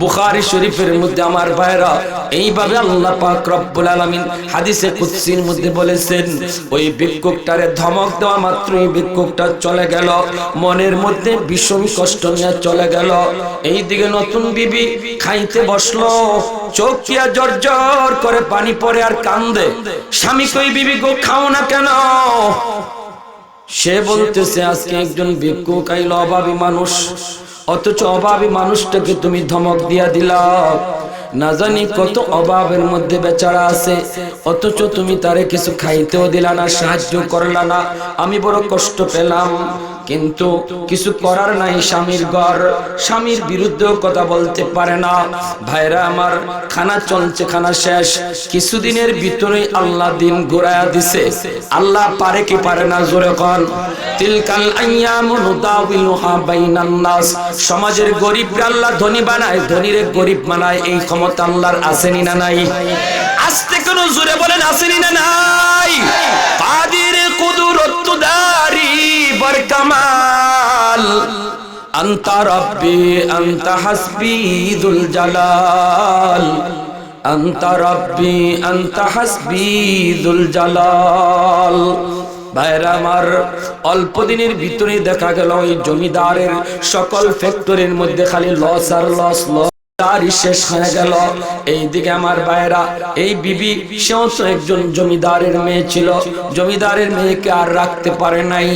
বুখারী শরীফের মধ্যে আমার ভাইরা এইভাবে আল্লাহ পাক রব্বুল আলামিন হাদিসে কুদসির মধ্যে বলেছেন, ওই ভিক্ষুকটারে ধমক দেওয়া মাত্রই ভিক্ষুকটা চলে গেল, মনের মধ্যে ভীষণ কষ্ট নিয়ে চলে গেল। এইদিকে নতুন বিবি খাইতে বসলো, চোখ দিয়া জর্জর করে পানি পড়ে আর কান্দে। স্বামী কই, বিবি গো খাও না কেন? সে বলতেছে, আজকে একজন ভিক্ষুক আইলো, অভাবী মানুষ, অথচ অভাবী মানুষটাকে তুমি ধমক দিয়া দিলা। না জানি কত অভাবের মধ্যে বেচারা আছে, অথচ তুমি তারে কিছু খাইতেও দিলা না, সাহায্য করলা না। আমি বড় কষ্ট পেলাম, কিন্তু কিছু করার নাই। স্বামীর ঘর, স্বামীর বিরুদ্ধেও কথা বলতে পারে না। ভাইরা আমার, খানা চলছে, খানা শেষ, কিছুদিনের ভিতরেই আল্লাহ দিন ঘুরায়া দিছে। আল্লাহ পারে কি পারে না? জোরে কোন। তিলকাল আইয়ামু নুদাউলুহা বাইনান নাস। সমাজের গরিবরা আল্লাহ ধনী বানায়, ধনীরে গরিব বানায়। এই ক্ষমতা আল্লাহর আসেনি না নাই? আস্তে কোন জোরে বলেন, আসেনি না নাই? কাদির কুদরত দারি বরকামাল, আনতা রব্বি আনতা হাসবি যুল জালাল, আনতা রব্বি আনতা হাসবি যুল জালাল। ভাইরা আমার, অল্প দিনের ভিতরে দেখা গেল ওই জমিদারের সকল ফ্যাক্টরির মধ্যে খালি লস আর লস, তারই শেষ হয়ে গেল। এইদিকে আমার ভাইরা, এই বিবি সেও তো একজন জমিদারের মেয়ে ছিল, জমিদারের মেয়েকে আর রাখতে পারে নাই।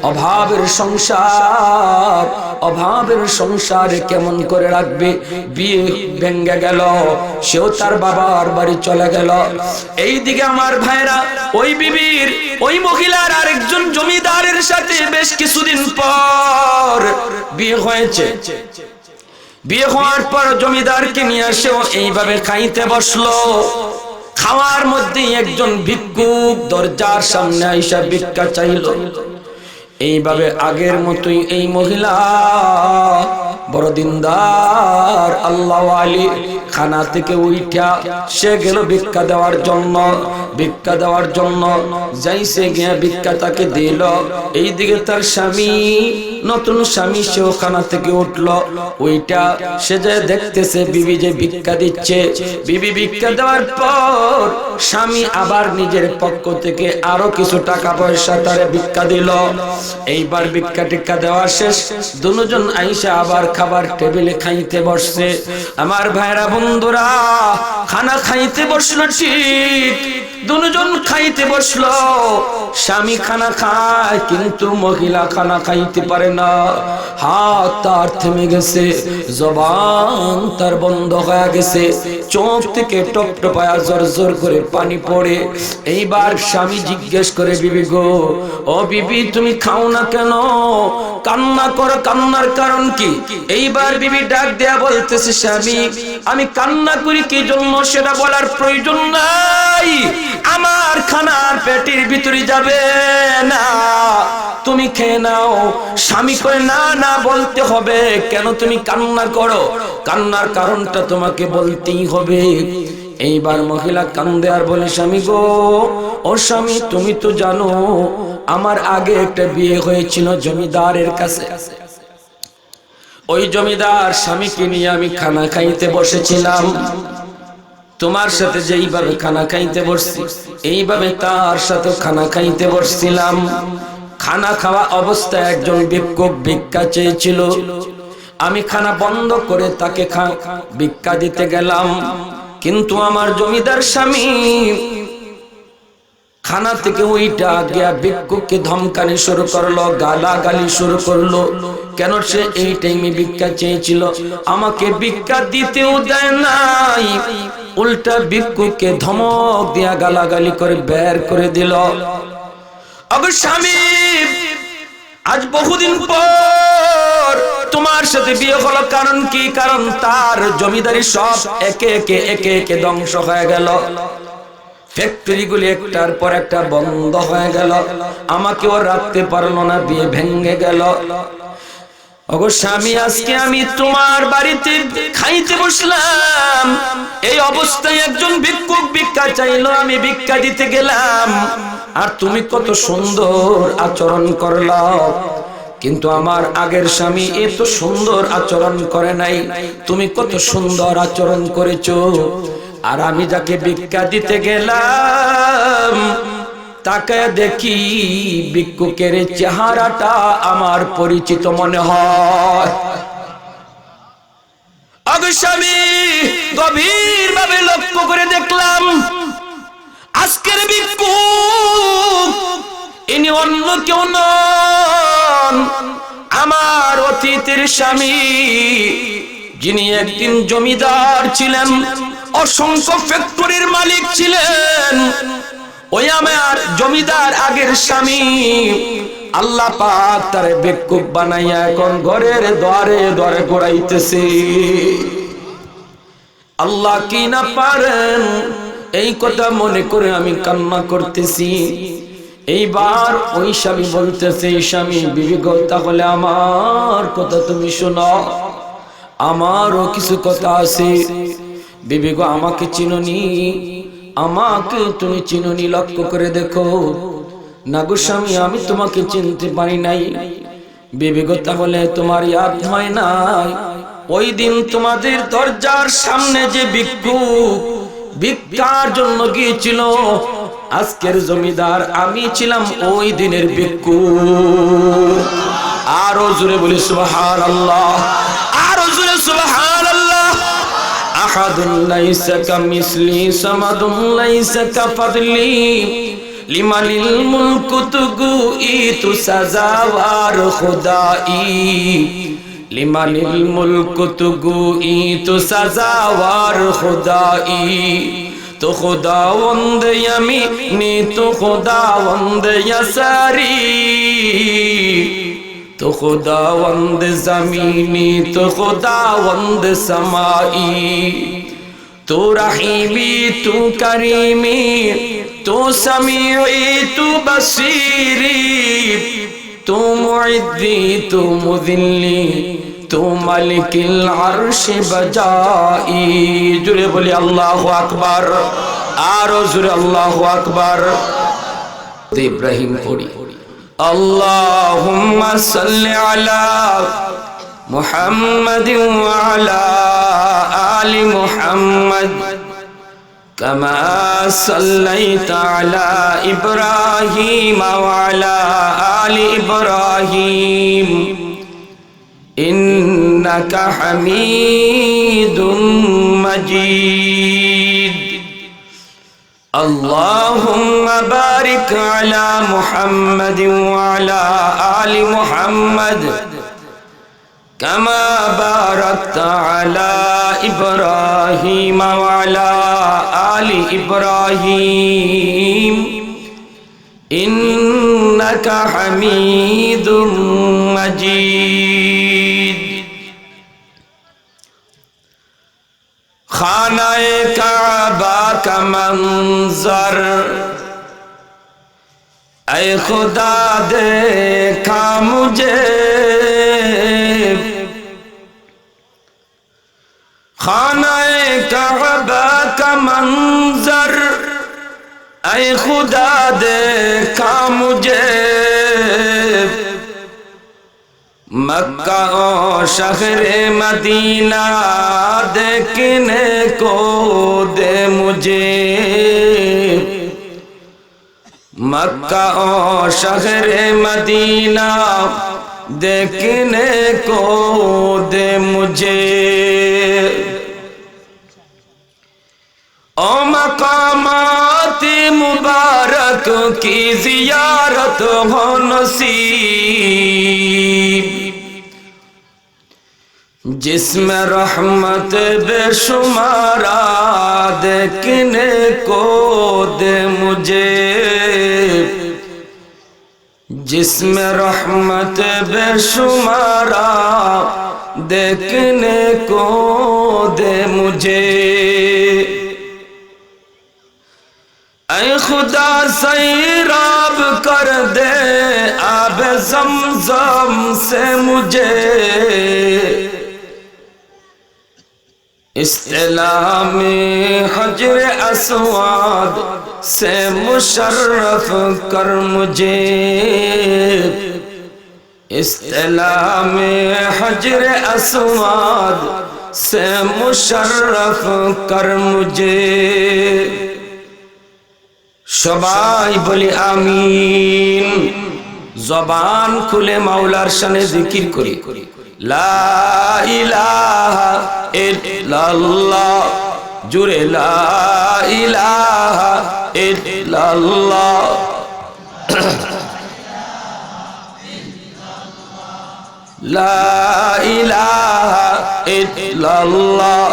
অভাবের সংসার, অভাবের সংসারে কেমন করে রাখবে? বিয়ে ভেঙে গেল, সেও তার বাবার বাড়ি চলে গেল। এইদিকে আমার ভাইরা, ওই বিবির, ওই মহিলার আরেকজন জমিদারের সাথে বেশ কিছুদিন পর বিয়ে হয়েছে। বিয়ে হওয়ার পর জমিদারকে নিয়ে আসেও এইভাবে খাইতে বসলো। খাওয়ার মধ্যে একজন ভিক্ষুক দরজার সামনে আইসা ভিক্ষা চাইল। এইভাবে আগের মতোই এই মহিলা বড় দিনদার আল্লাহ ওয়ালি, খানা থেকে উঠা সে গেল ভিক্ষা দেওয়ার জন্য। ভিক্ষা দেওয়ার জন্য যাইছে, গিয়া ভিক্ষা তাকে দিল। এইদিকে তার স্বামী, নতুন স্বামী, সেও খানা থেকে উঠলো। ওইটা সে যে দেখতেছে বিবি যে ভিক্ষা দিচ্ছে। বিবি ভিক্ষা দেওয়ার পর স্বামী আবার নিজের পক্ষ থেকে আরো কিছু টাকা পয়সা তারে ভিক্ষা দিল। এইবার ভিক্ষা টিক্ষা দেওয়া শেষ, দুজন আইসা আবার খাবার টেবিলে খাইতে বসছে। আমার ভাইরা বন্ধুরা, খানা খাইতে বসলো ঠিক, দুজন খাইতে বসলো। স্বামী খানা খায়, কিন্তু মহিলা খানা খাইতে পারে না। হাত তার থেমে গেছে, জবান তার বন্ধ হয়ে গেছে, চোখ থেকে টপ টপায়া জোর জোর করে পানি পড়ে। এইবার স্বামী জিজ্ঞেস করে, বিবি গো, ও বিবি তুমি খাও না কেন? কান্না করো, কান্নার কারণ কি? এইবার বিবি ডাক দেয়া বলতেছে, স্বামী আমি কান্না করি কি জন্য সেটা বলার প্রয়োজন নাই, আমার খানার পেটের ভিতরে যাবে না, তুমি খেয়ে নাও। স্বামী কয়, না না বলতে হবে, কেন তুমি কান্না করো? কান্নার কারণটা তোমাকে বলতেই হবে। এইবার মহিলা কান্দে আর বলে, স্বামী গো, ও স্বামী তুমি তো জানো আমার আগে একটা বিয়ে হয়েছিল জমিদারের কাছে। ওই জমিদার স্বামীকে নিয়ে আমি খানা খাইতে বসেছিলাম। তোমার সাথে যেইভাবে খানা খাইতে বসছি, এইভাবে তার সাথে খানা খাইতে বসছিলাম। খানা খাওয়া অবস্থায় একজন ভিক্ষুক ভিক্ষা চেয়েছিল। আমি খানা বন্ধ করে তাকে ভিক্ষা দিতে গেলাম, কিন্তু আমার জমিদার স্বামী খানা থেকে ওইটা গিয়া ভিক্ষুককে ধমকানি শুরু করলো, গালাগালি শুরু করলো। কেন? সে এই টাইমে ভিক্ষা চেয়েছিল, আমাকে ভিক্ষা দিতেও দেয় নাই, উল্টা ভিক্ষুককে ধমক দিয়া গালাগালি করে বের করে দিল। আবার স্বামী, আজ বহুদিন পর তোমার সাথে বিয়ে হলো, কারণ কি? কারণ তার জমিদারি সব একে একে ধ্বংস হয়ে গেল। ফ্যাক্টরি গুলি একটার পর একটা বন্ধ হয়ে গেল, আমাকেও রাখতে পারলো না, বিয়ে ভেঙে গেল। ওগো স্বামী, আজকে আমি তোমার বাড়িতে খাইতে বসলাম, এই অবস্থায় একজন ভিক্ষুক ভিক্ষা চাইলো, আমি ভিক্ষা দিতে গেলাম, আর তুমি কত সুন্দর আচরণ করলা। কিন্তু আমার আগের স্বামী এত সুন্দর আচরণ করে নাই, তুমি কত সুন্দর আচরণ করেছো। আর আমি যাকে ভিক্ষা দিতে গেলাম তাকে দেখি ভিক্ষুকের চেহারাটা আমার পরিচিত মনে হয়। আগে স্বামী গভীর ভাবে লক্ষ্য করে দেখলাম আজকের ভিক্ষুক ইনি অন্য কেউ নন, আমার অতীতের স্বামী, যিনি একদিন জমিদার ছিলেন, অসংখ্য ফ্যাক্টরির মালিক ছিলেন। ওই আমার জমিদার আগের স্বামী আল্লাহ পাক তারে ভিক্ষুক বানাইয়া এখন ঘরের দ্বারে দ্বারে ঘোরাইতেছে। আল্লাহ কি না পারেন, এই কথা মনে করে আমি কান্না করতেছি। এইবার ওই স্বামী বলতেছে, স্বামী বিবি গো, তাহলে আমার কথা তুমি শোনো, আমারও কিছু কথা আছে। বিবি গো, আমাকে চিনোনি? আমাকে তুমি চিনোনি? লক্ষ্য করে দেখো। না গো স্বামী, আমি তোমাকে চিনতে পারি নাই। বিবি গো, তাহলে তোমার ইয়াদ হয় নাই ওই দিন তোমাদের দরজার সামনে যে ভিক্ষুক ভিক্ষার জন্য গিয়েছিল, আজকের জমিদার আমি ছিলাম ওই দিনের ভিক্ষুক। আরো জোরে বলি সুবহানাল্লাহ, আরো জোরে সুবহানাল্লাহ। আহাদুন লাইসা কামিসলি সামাদুন লাইসা কাফাদলি লিমানিল মুলকু তুগু ইতু সাজাওয়ার খুদাই লিমানিল মুলকু তুগু ইতু সাজাওয়ার খুদাই তো খুদাওয়ান্দ ইয়ামিনি তো খুদাওয়ান্দ ইয়াসারি তো খুদাওয়ান্দ জমিনি তো খুদাওয়ান্দ समाई तो रहीमी तू करीमी तो समीई तू बसीरी तू मुइद्दी तू मुदिल्ली तू मालिकिल अर्श बजाई। जुरे बोली अल्लाहु अकबर, आरो जुरे अल्लाहु अकबर। इब्राहिम पढ़ी अल्लाहुम्मा सल्लि अला मुहम्मद व अला आलि मुहम्मद कमा सल्लैता अला इब्राहीम व अला आलि इब्राहीम इन्नका हमीदुम मजीद। अल्लाहुम्मा बारिक अला मुहम्मद व अला आलि मुहम्मद कमा बारकता अला इब्राहीम व अला आलि इब्राहीम इन्नका हमीदुम मजीद। खानाए काबा का मंजर ऐ खुदा देखा मुझे, खानाए काबा का मंजर ऐ खुदा देखा मुझे, मक्का और शहरे मदीना देखने को दे मुझे, मक्का और शहरे मदीना देखने को दे मुझे। ओ मकामात मुबारक की जियारत हो नसीब, जिसमें रहमत बेशुमारा देखने को दे मुझे, जिसमें रहमत बेशुमारा देखने को दे मुझे। ऐ खुदा सैराब कर दे आब ज़मज़म से मुझे, इस्तिलाम हजर अस्वाद से मुशर्रफ कर मुझे, इस्तिलाम हजर अस्वाद से मुशर्रफ कर मुझे। सबाई बोले आमीन। जबान खुले मौलार शाने जिकिर करी ला इलाहा इल्लल्लाह, जुरे ला इलाहा इल्लल्लाह। ला इलाहा इल्लल्लाह।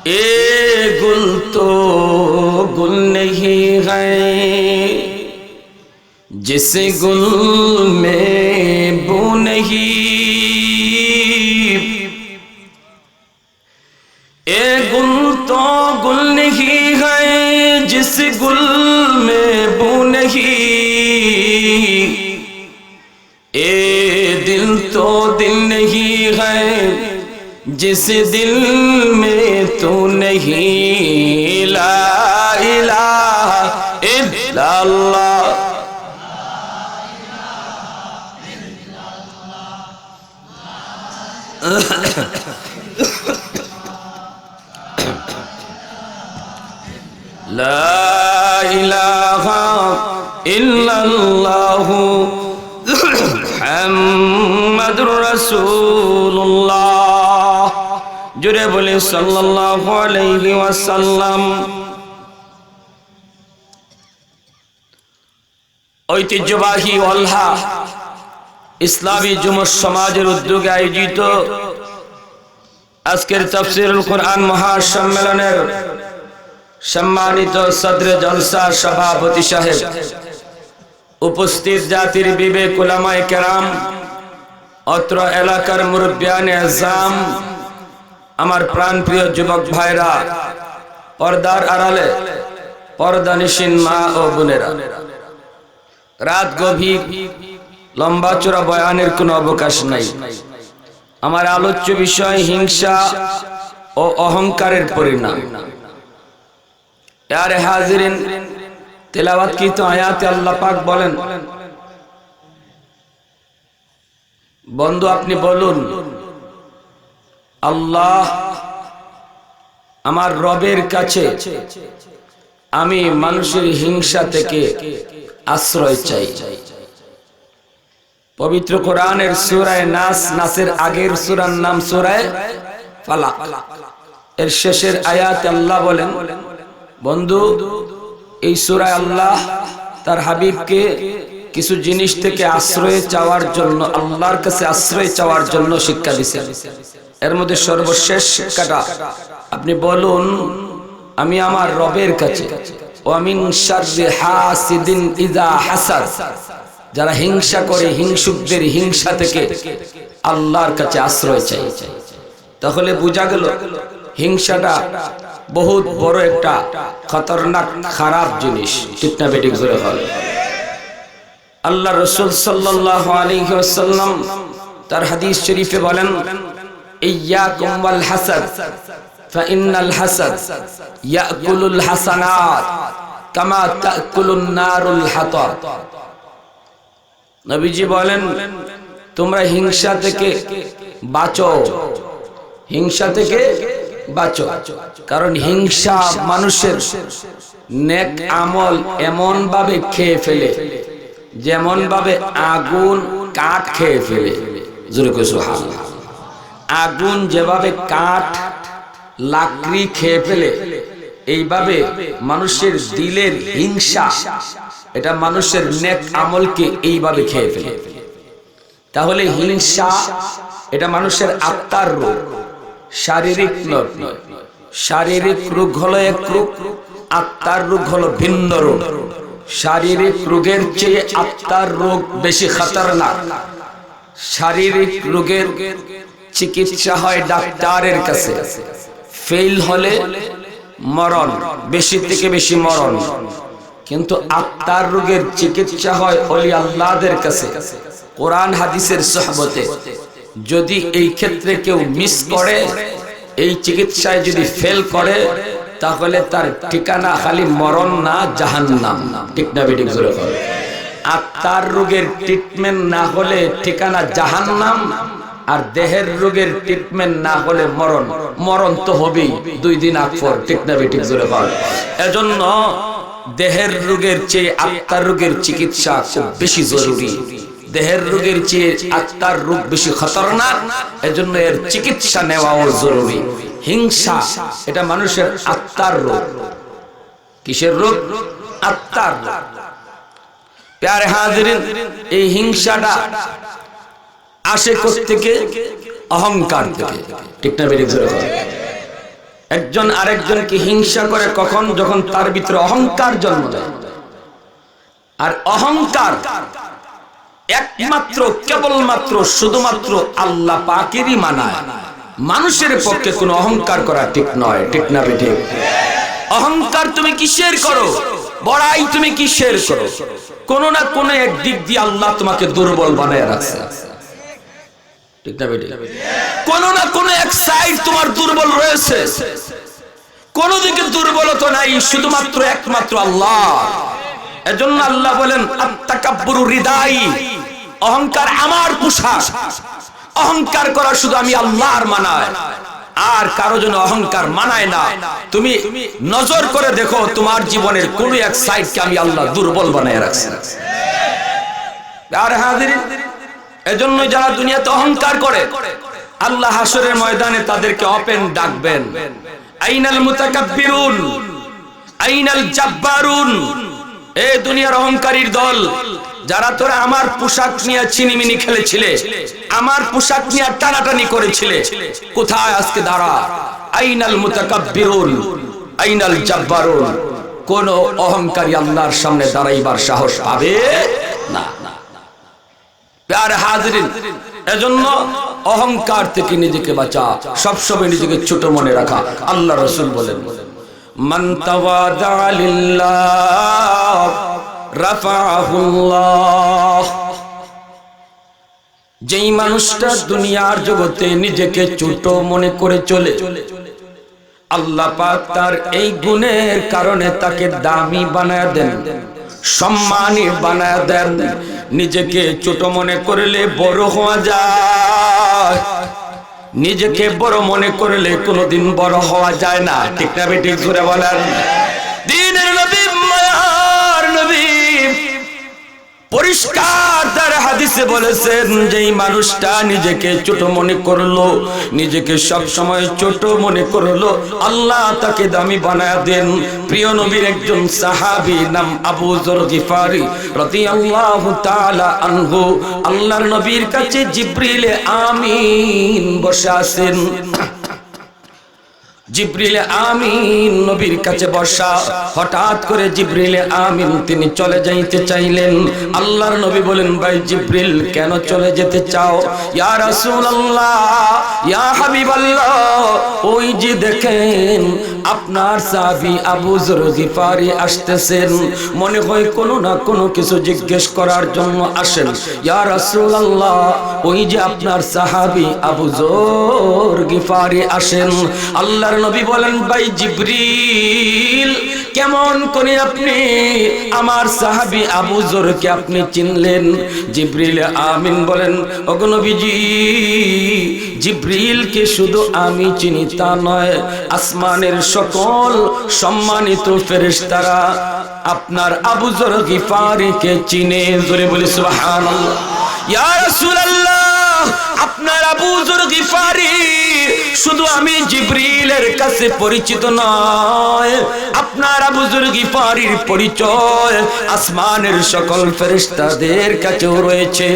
ए गुल तो गुल नहीं है जिस गुल में बू नहीं। ए गुल तो गुल नहीं है जिस गुल में बू नहीं। ए दिल तो दिल नहीं है जिस दिल में तू नहीं। ला इलाहा इल्लल्लाह। ला इलाहा इल्लल्लाह मुहम्मदुर रसूलुल्लाह। जुरे बोले सल्लल्लाहु अलैहि वसल्लम। ঐতিহ্যবাহী ওয়ালহা ইসলামী যুব সমাজের উদ্যোগে আয়োজিত আজকের তাফসীরুল কুরআন মহাসম্মেলনের সম্মানিত সদরে জলসা সভাপতি সাহেব, উপস্থিত জাতির বিবেক উলামায়ে কেরাম, অত্র এলাকার মুরব্বিয়ানে আযম, আমার প্রাণপ্রিয় যুবক ভাইরা, পর্দার আড়ালে পর্দানিশীন মা ও বোনেরা, রাত গভীর, লম্বা চড়া বয়ানের কোনো অবকাশ নাই। আমার আলোচ্য বিষয় হিংসা ও অহংকারের পরিণাম। यारे हाजिरिन, तिलावत की तो आयात अल्लाह पाक बोलेन, बंधु अपनी बोलुन আল্লাহ আমার রবের কাছে আমি মানুষের হিংসা থেকে আশ্রয় চাই। পবিত্র কোরআনের সূরা নাস, নাসের আগের সূরার নাম সূরা ফালাক, এর শেষের আয়াতে আল্লাহ বলেন, বন্ধু এই সূরায় আল্লাহ তার হাবিবকে কিছু জিনিস থেকে আশ্রয় চাওয়ার জন্য, আল্লাহর কাছে আশ্রয় চাওয়ার জন্য শিক্ষা দিয়েছেন। এর মধ্যে সর্বশেষ শিক্ষাটা আপনি বলুন, আমি আমার রবের কাছে ওয়া মিন শাররি হাসিদিন ইযা হাসাদ, যারা হিংসা করে হিংসুকদের হিংসা থেকে আল্লাহর কাছে আশ্রয় চাই। তাহলে বোঝা গেল হিংসাটা বহুত বড় একটা খতরনাক খারাপ জিনিস। ঠিক না বেঠিক জোরে বল। আল্লাহ রাসূল সাল্লাল্লাহু আলাইহি ওয়াসাল্লাম তার হাদিস শরীফে বলেন, ইয়াকুম ওয়াল হাসাদ ফাইন্নাল হাসাদ ইয়াকুলুল হাসানাত কামা তাকুলুন নারুল হাতাব। নবীজি বলেন, তোমরা হিংসা থেকে বাঁচো, হিংসা থেকে বাঁচো, কারণ হিংসা মানুষের নেক আমল এমন ভাবে খেয়ে ফেলে যেমন ভাবে আগুন কাঠ খেয়ে ফেলে। জোরে কই সুবহানাল্লাহ। আগুন যেভাবে কাঠ লাকড়ি খেয়ে ফেলে, এইভাবে মানুষের দিলের হিংসা এটা মানুষের নেক আমলকে এইভাবে খেয়ে ফেলে। তাহলে হিংসা এটা মানুষের আত্মার রোগ, শারীরিক রোগ নয়। শারীরিক রোগ হলো এক রোগ, আত্মার রোগ হলো ভিন্ন রোগ। শারীরিক রোগের চেয়ে আত্মার রোগ বেশি খতরনাক। শারীরিক রোগের চিকিৎসা হয় ডাক্তারের কাছে, ফেল হলে মরণ, বেশি থেকে বেশি মরণ। কিন্তু আত্মার রোগের চিকিৎসা হয় ওলি আল্লাহদের কাছে, কোরআন হাদিসের সোহবতে। যদি এই ক্ষেত্রে কেউ মিস করে, এই চিকিৎসায় যদি ফেল করে, তাহলে তার ঠিকানা খালি মরণ না জাহান্নাম। ঠিক না বেঠিক জোরে বল। আত্মার রোগের ট্রিটমেন্ট না হলে ঠিকানা জাহান্নাম, আর দেহের রোগের ট্রিটমেন্ট না হলে মরণ। মরণ তো হবেই 2 দিন আগ পর। ঠিক না বেঠিক জোরে বল। এজন্য দেহের রোগের চেয়ে আত্মার রোগের চিকিৎসা খুব বেশি জরুরি। দেহের রোগের চেয়ে আত্মার রোগ বেশি খতরনাক, এজন্য এর চিকিৎসা নেওয়াও জরুরি। হিংসা এটা মানুষের আত্মার রোগ। কিসের রোগ? আত্মার রোগ। প্যারে হাজিরিন, এই হিংসাটা আসে কোত্থেকে? অহংকার থেকে। ঠিক না বেঠিক জোরে বল। একজন আরেকজনকে হিংসা করে কখন? যখন তার ভিতরে অহংকার জন্ম দেয়। আর অহংকার একমাত্র কেবলমাত্র শুধুমাত্র আল্লাহ পাকেরই মানায়। মানুষের পক্ষে কোনো অহংকার করা ঠিক নয়। ঠিক না বেঠিক? অহংকার তুমি কিসের করো? বড়াই তুমি কিসের করো? কোনো না কোনো এক দিক দিয়ে আল্লাহ তোমাকে দুর্বল বানায় রাখছে। ঠিক না বেঠিক? কোনো না কোনো এক সাইড তোমার দুর্বল রয়েছে। কোন দিকে দুর্বলতা নাই, শুধুমাত্র একমাত্র আল্লাহ। এজন্য আল্লাহ বলেন আত্তাকাব্বুরু রিদাই, অহংকার আমার পোশাক। অহংকার করা শুধু আমি আল্লাহর মানায়, আর কারো জন্য অহংকার মানায় না। তুমি নজর করে দেখো তোমার জীবনের কোন এক সাইডকে আমি আল্লাহ দুর্বল বানায় রাখছি। আর হাজিরিন, এজন্য যারা দুনিয়াতে অহংকার করে আল্লাহ হাসরের ময়দানে তাদেরকে ওপেন ডাকবেন, আইনাল মুতাকাব্বিরুন আইনাল জাব্বারুন। এই দুনিয়ার অহংকারীর দল, যারা তোরা আমার পোশাক নিয়ে চিনিমিনি খেলেছিলে, আমার পোশাক নিয়ে টানাটানি করেছিলে, কোথায় আজকে দাঁড়া? আইনাল মুতাকাব্বিরুন আইনাল জাব্বারুন। কোন অহংকারী আল্লাহর সামনে দাঁড়াইবার সাহস পাবে না। প্যারে হাজিরিন, এজন্য অহংকার থেকে নিজেকে বাঁচা, সবসময় নিজেকে ছোট মনে রাখা। আল্লাহ রাসূল বলেন, মান তাওয়াদা লিল্লাহ রাফাহুল্লাহ। যেই মানুষটা দুনিয়ার জগতে নিজেকে ছোট মনে করে চলে, আল্লাহ পাক তার এই গুণের কারণে তাকে দামি বানায় দেন, সম্মানী বানায় দেন। নিজেকে ছোট মনে করলে বড় হওয়া যায়, নিজেকে বড় মনে করলে কোনোদিন বড় হওয়া যায় না। ঠিক না বেঠিক জোরে বলেন। দ্বীনের নবী, মায়ার নবী পরিষ্কার তার হাদিসে বলেছেন, যেই মানুষটা নিজেকে ছোট মনে করলো, নিজেকে সব সময় ছোট মনে করলো, আল্লাহ তাকে দামি বানায় দেন। প্রিয় নবীর একজন সাহাবী নাম আবু যর গিফারি রাদিয়াল্লাহু তাআলা আনহু, আল্লাহর নবীর কাছে জিবরিল আমিন বসে আছেন। জিবরিল আমিন নবীর কাছে বসা, হঠাৎ করে জিবরিল আমিন তিনি চলে যাইতে চাইলেন। আল্লাহর নবী বলেন, ভাই জিবরিল কেন চলে যেতে চাও? ইয়া রাসূলুল্লাহ, ইয়া হাবিবাল্লাহ, ওই যে দেখেন আপনার সাহাবী আবু যর গিফারি আসতেছেন, মনে হয় কোনো না কোনো কিছু জিজ্ঞেস করার জন্য আসেন। ইয়া রাসূলুল্লাহ, ওই যে আপনার সাহাবী আবু যর গিফারি আসেন। আল্লাহ নবী বলেন, ভাই জিবরিল কেমন করে আপনি আমার সাহাবী আবু যরকে আপনি চিনলেন? জিবরিল আমিন বলেন, ওগো নবীজি, জিবরিলকে শুধু আমি চিনি তা নয়, আসমানের সকল সম্মানিত ফেরেশতারা আপনার আবু যর গিফারিকে চিনে। জোরে বলি সুবহানাল্লাহ। ইয়া রাসূলুল্লাহ, আপনার আবু যর গিফারি শুধু আমি জিবরিলের কাছে পরিচিত নয়, আপনার আবু যর গিফারির পরিচয় আসমানের সকল ফেরেশতাদের কাছেও রয়েছে।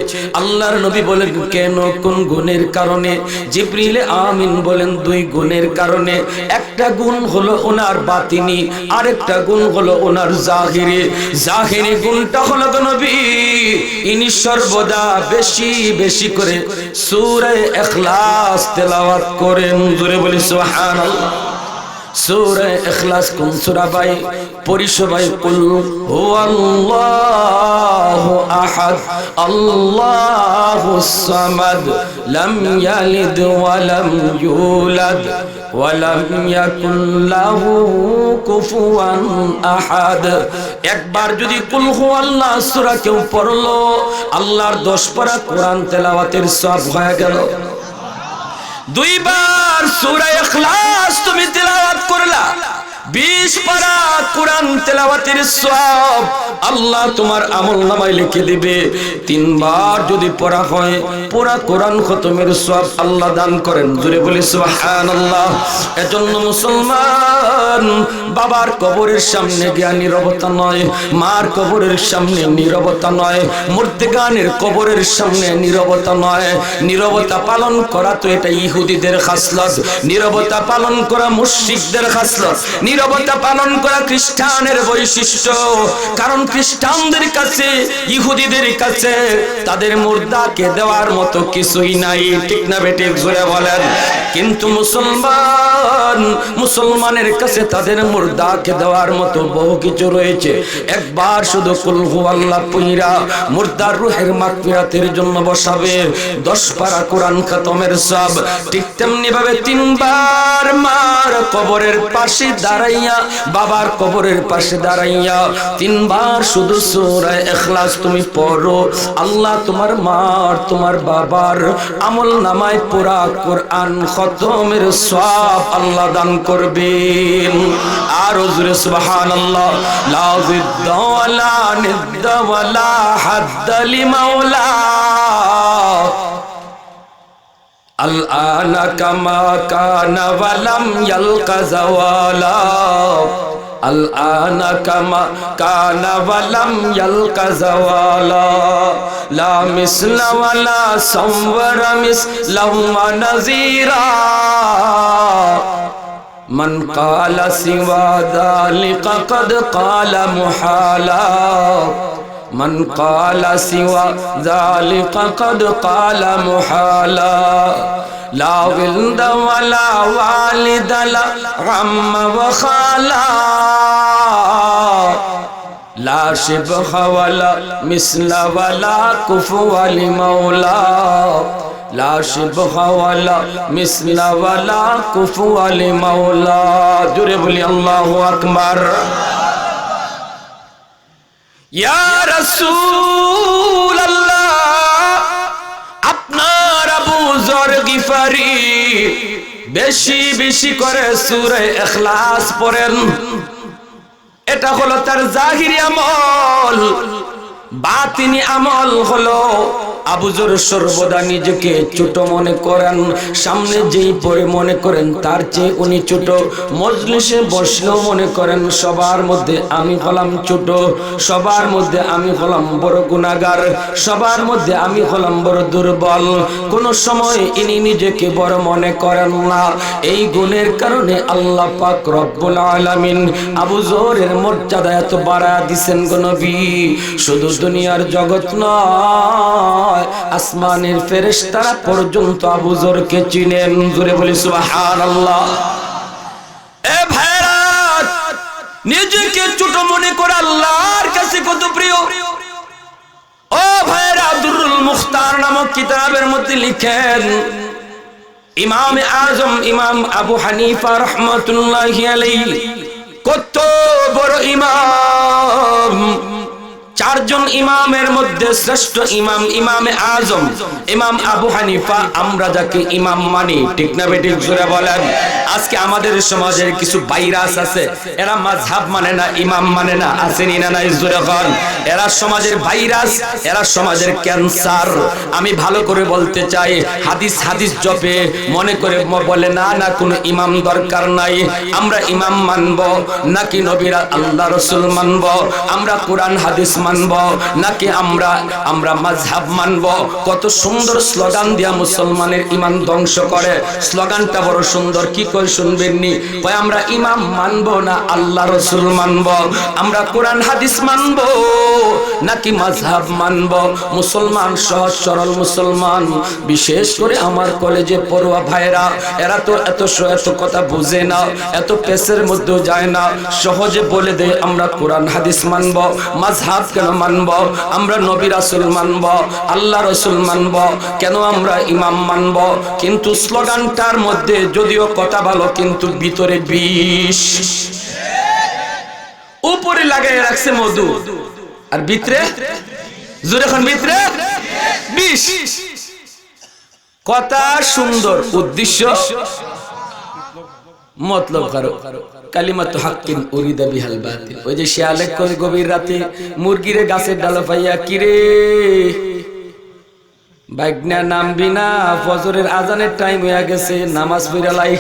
আল্লাহর নবী বলেন, কেন, কোন গুণের কারণে? জিবরিল আমিন বলেন, 2 গুণের কারণে। একটা গুণ হলো ওনার বাতিনি, আরেকটা গুণ হলো ওনার জাহিরি। জাহিরি গুণটা হলো নবী ইনি সর্বদা বেশি বেশি করে সূরা ইখলাস তেলাওয়াত করেন। জোরে বলি সুবহানাল্লাহ। সূরা ইখলাস কোন সূরা ভাই? পরিসবাই কুল হুয়াল্লাহু আহাদ আল্লাহুস সামাদ লাম ইয়ালিদ ওয়া লাম ইউলাদ ওয়ালাম ইয়াকুন লাহু কুফুয়ান আহাদ। একবার যদি কুল হুয়াল্লাহ সূরা কেউ পড়লো, আল্লাহর 10 পারা কোরআন তেলাওয়াতের সওয়াব হয়ে গেল। দুইবার সূরা ইখলাস তুমি তেলাওয়াত করলা, 20 পারা কোরআন তেলাওয়াতের সওয়াব আল্লাহ তোমার আমলনামায় লিখে দিবে। 3 বার যদি পড়া হয় পুরা কোরআন খতমের সওয়াব আল্লাহ দান করেন। জোরে বলি সুবহানাল্লাহ। এজন্য মুসলমান বাবার কবরের সামনে গিয়া নীরবতা নয়, মার কবরের সামনে নীরবতা নয়, মুর্তেগানের কবরের সামনে নীরবতা নয়। নীরবতা পালন করা তো এটা ইহুদিদের খাসলত, নীরবতা পালন করা মুশরিকদের খাসলত, নীরবতা পালন করা খ্রিস্টানের বৈশিষ্ট্য। কারণ খ্রিস্টানদের কাছে ইহুদিদের কাছে তাদের মুর্দাকে দেওয়ার মতো কিছুই নাই, ঠিক না বেঠিক জোরে বলেন। কিন্তু মুসলমানের কাছে তাদের মুর্দাকে দেওয়ার মতো বহু কিছু রয়েছে। একবার শুধু কুল হুয়াল্লাহ পড়া মুর্দার রূহের মাগফিরাতের জন্য বসাবে, 10 পারা কোরআন খতমের সওয়াব। ঠিক তেমনি ভাবে 3 বার মার কবরের পাশে দাঁড়াইয়া, বাবার কবরের পাশে দাঁড়াইয়া 3 বার শুধু সূরা ইখলাস তুমি পড়ো, আল্লাহ তোমার মার তোমার বাবার আমলনামায় পুরা কোরআন খতমের সওয়াব আল্লাহ দান করবেন। আর জোরে সুবহানাল্লাহ। লা জিদ্দা ওয়ালা নিদ্দা ওয়ালা হাদ্দা লিমাওলা আল-আনা কামা কানা ওয়ালাম ইয়ালকা জাওয়ালা আল-আনা কামা কানা ওয়ালাম ইয়ালকা জাওয়ালা লা মিসলা ওয়ালা সাওয়ারা মিসলাহু ওয়া নাযীরা মান ক্বালা সিওয়া যালিকা ক্বাদ ক্বালা মুহালা মান ক্বালা সিওয়া যালিকা ক্বাদ ক্বালা মুহালা লা ওয়ালদা ওয়ালা ওয়ালিদা লা আম্মা ওয়া খালা লা শিবহা ওয়ালা মিসলা ওয়ালা কুফুয়া লিমাওলা লা শিবহা ওয়ালা মিসলা ওয়ালা কুফুয়া লিমাওলা। জোরে বলি আল্লাহু আকবার। ইয়া রাসূলুল্লাহ, আপনার আবু যর গিফারি বেশি বেশি করে সূরা ইখলাস পড়েন। এটা হলো তার জাহিরি আমল। বাতিনি আমল হলো আবু যর সর্বদা নিজেকে ছোট মনে করেন, সামনে যেই পড়ে মনে করেন তার চেয়ে উনি ছোট, মজলিসে বসলেও মনে করেন সবার মধ্যে আমি হলাম ছোট, সবার মধ্যে আমি হলাম বড় গুনাহগার, সবার মধ্যে আমি হলাম বড় দুর্বল। কোন সময় ইনি নিজেকে বড় মনে করেন না। এই গুণের কারণে আল্লাহ পাক রব্বুল আলামিন আবু যরের মর্যাদা এত বাড়ায় দিয়েছেন গো নবী। শুধু দুনিয়ার জগৎ নয়, আসমানের ফেরেশতারা পর্যন্ত আবু যরকে চিনেন। জোরে বলি সুবহানাল্লাহ। এ ভাইরা, নিজেকে ছোট মনে করে আল্লাহর কাছে কত প্রিয়। ও ভাইরা, দুরুল মুখতার নামক কিতাবের মধ্যে লিখেন ইমাম আজম ইমাম আবু হানিফা রাহমাতুল্লাহি আলাইহি কত বড় ইমাম। 4 জন ইমামের মধ্যে শ্রেষ্ঠ ইমাম ইমামে আজম ইমাম আবু হানিফা। আমরা যাকে ইমাম মানি, ঠিক না বেঠিক জোরে বলেন। আজকে আমাদের সমাজের কিছু ভাইরাস আছে, এরা মাযহাব মানে না, ইমাম মানে না, আসেনি না নাই জোরে বল। এরা সমাজের ভাইরাস, এরা সমাজের ক্যান্সার। আমি ভালো করে বলতে চাই, হাদিস হাদিস জপে মনে করে বলে না না কোনো ইমাম দরকার নাই। আমরা ইমাম মানবো নাকি নবীর আল্লাহ রাসূল মানবো? আমরা কোরআন হাদিস মানব নাকি আমরা মাযহাব মানব? কত সুন্দর স্লোগান দিয়া মুসলমানের ঈমান ধ্বংস করে। স্লোগানটা বড় সুন্দর, কি কই শুনবেননি? কয় আমরা ইমাম মানব না আল্লাহ রাসূল মানব, আমরা কোরআন হাদিস মানব নাকি মাযহাব মানব? মুসলমান, সহজ সরল মুসলমান, বিশেষ করে আমার কলেজে পড়ুয়া ভাইরা, এরা তো এত কথা বুঝে না, এত পেছের মধ্যে যায় না। সহজে বলে দেয় আমরা কোরআন হাদিস মানব, মাযহাবকে কেন মানব? আমরা নবী রাসূল মানব, আল্লাহ রাসূল মানব, কেন আমরা ইমাম মানব? কিন্তু স্লোগানটার মধ্যে যদিও কথা ভালো, কিন্তু ভিতরে বিষ। উপরে লাগাই রাখছে মধু, আর ভিতরে জোরে এখন ভিতরে বিষ। কথা সুন্দর, উদ্দেশ্য মতলব কারো। কালিমাতু হাক্কিন উরিদা বিহাল বাতিল। ওই যে শিয়ালে কই গভীর রাতে মুরগিরে গাছের ডালে পাইয়া, কিরে বাইগনা নামবি না, ফজরের আজানের টাইম হয়ে গেছে, নামাজ পড়া লাই।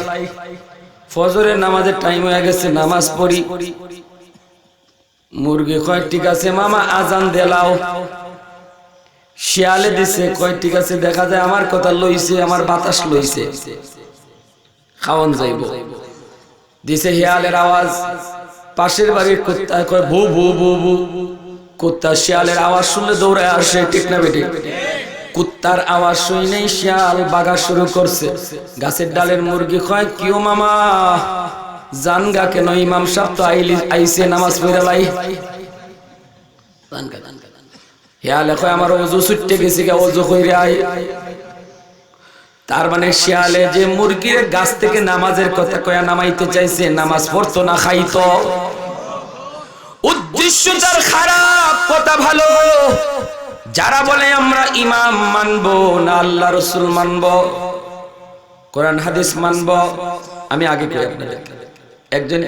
ফজরের নামাজের টাইম হয়ে গেছে, নামাজ পড়ি। মুরগি কয় ঠিক আছে মামা, আজান দেলাও। শিয়ালে দিছে, কয় ঠিক আছে, দেখা যায় আমার কথা লইছে, আমার বাতাস লইছে, খাওয়ান যাইব। দিছে শিয়ালের আওয়াজ, পাশের বাড়ির কুত্তা কয় ভু ভু ভু ভু। কুত্তা শিয়ালের আওয়াজ শুনলে দৌড়ায় আসে, ঠিক না বেটি? কুত্তার আওয়াজ শুনেই শিয়াল বাগা শুরু করছে। গাছের ডালের মুরগি কয় কিও মামা, জানগা কেন? ইমাম সাহেব তো আইছে, নামাজ পড়া লাই। শিয়ালে কয় আমার ওযু ছুটতে গেছে, ওযু কইরা আই। তার মানে শিয়ালে যে মুরগির গাছ থেকে নামাজের কথা কয়া নামাইতে চাইছে, নামাজ পড়তো না, খাইতো। উদ্দেশ্য যার খারাপ, কথা ভালো। যারা বলে আমরা ইমাম মানবো না, আল্লাহ রাসূল মানবো, কোরআন হাদিস মানবো। আমি আগে কই আপনাদের, একজন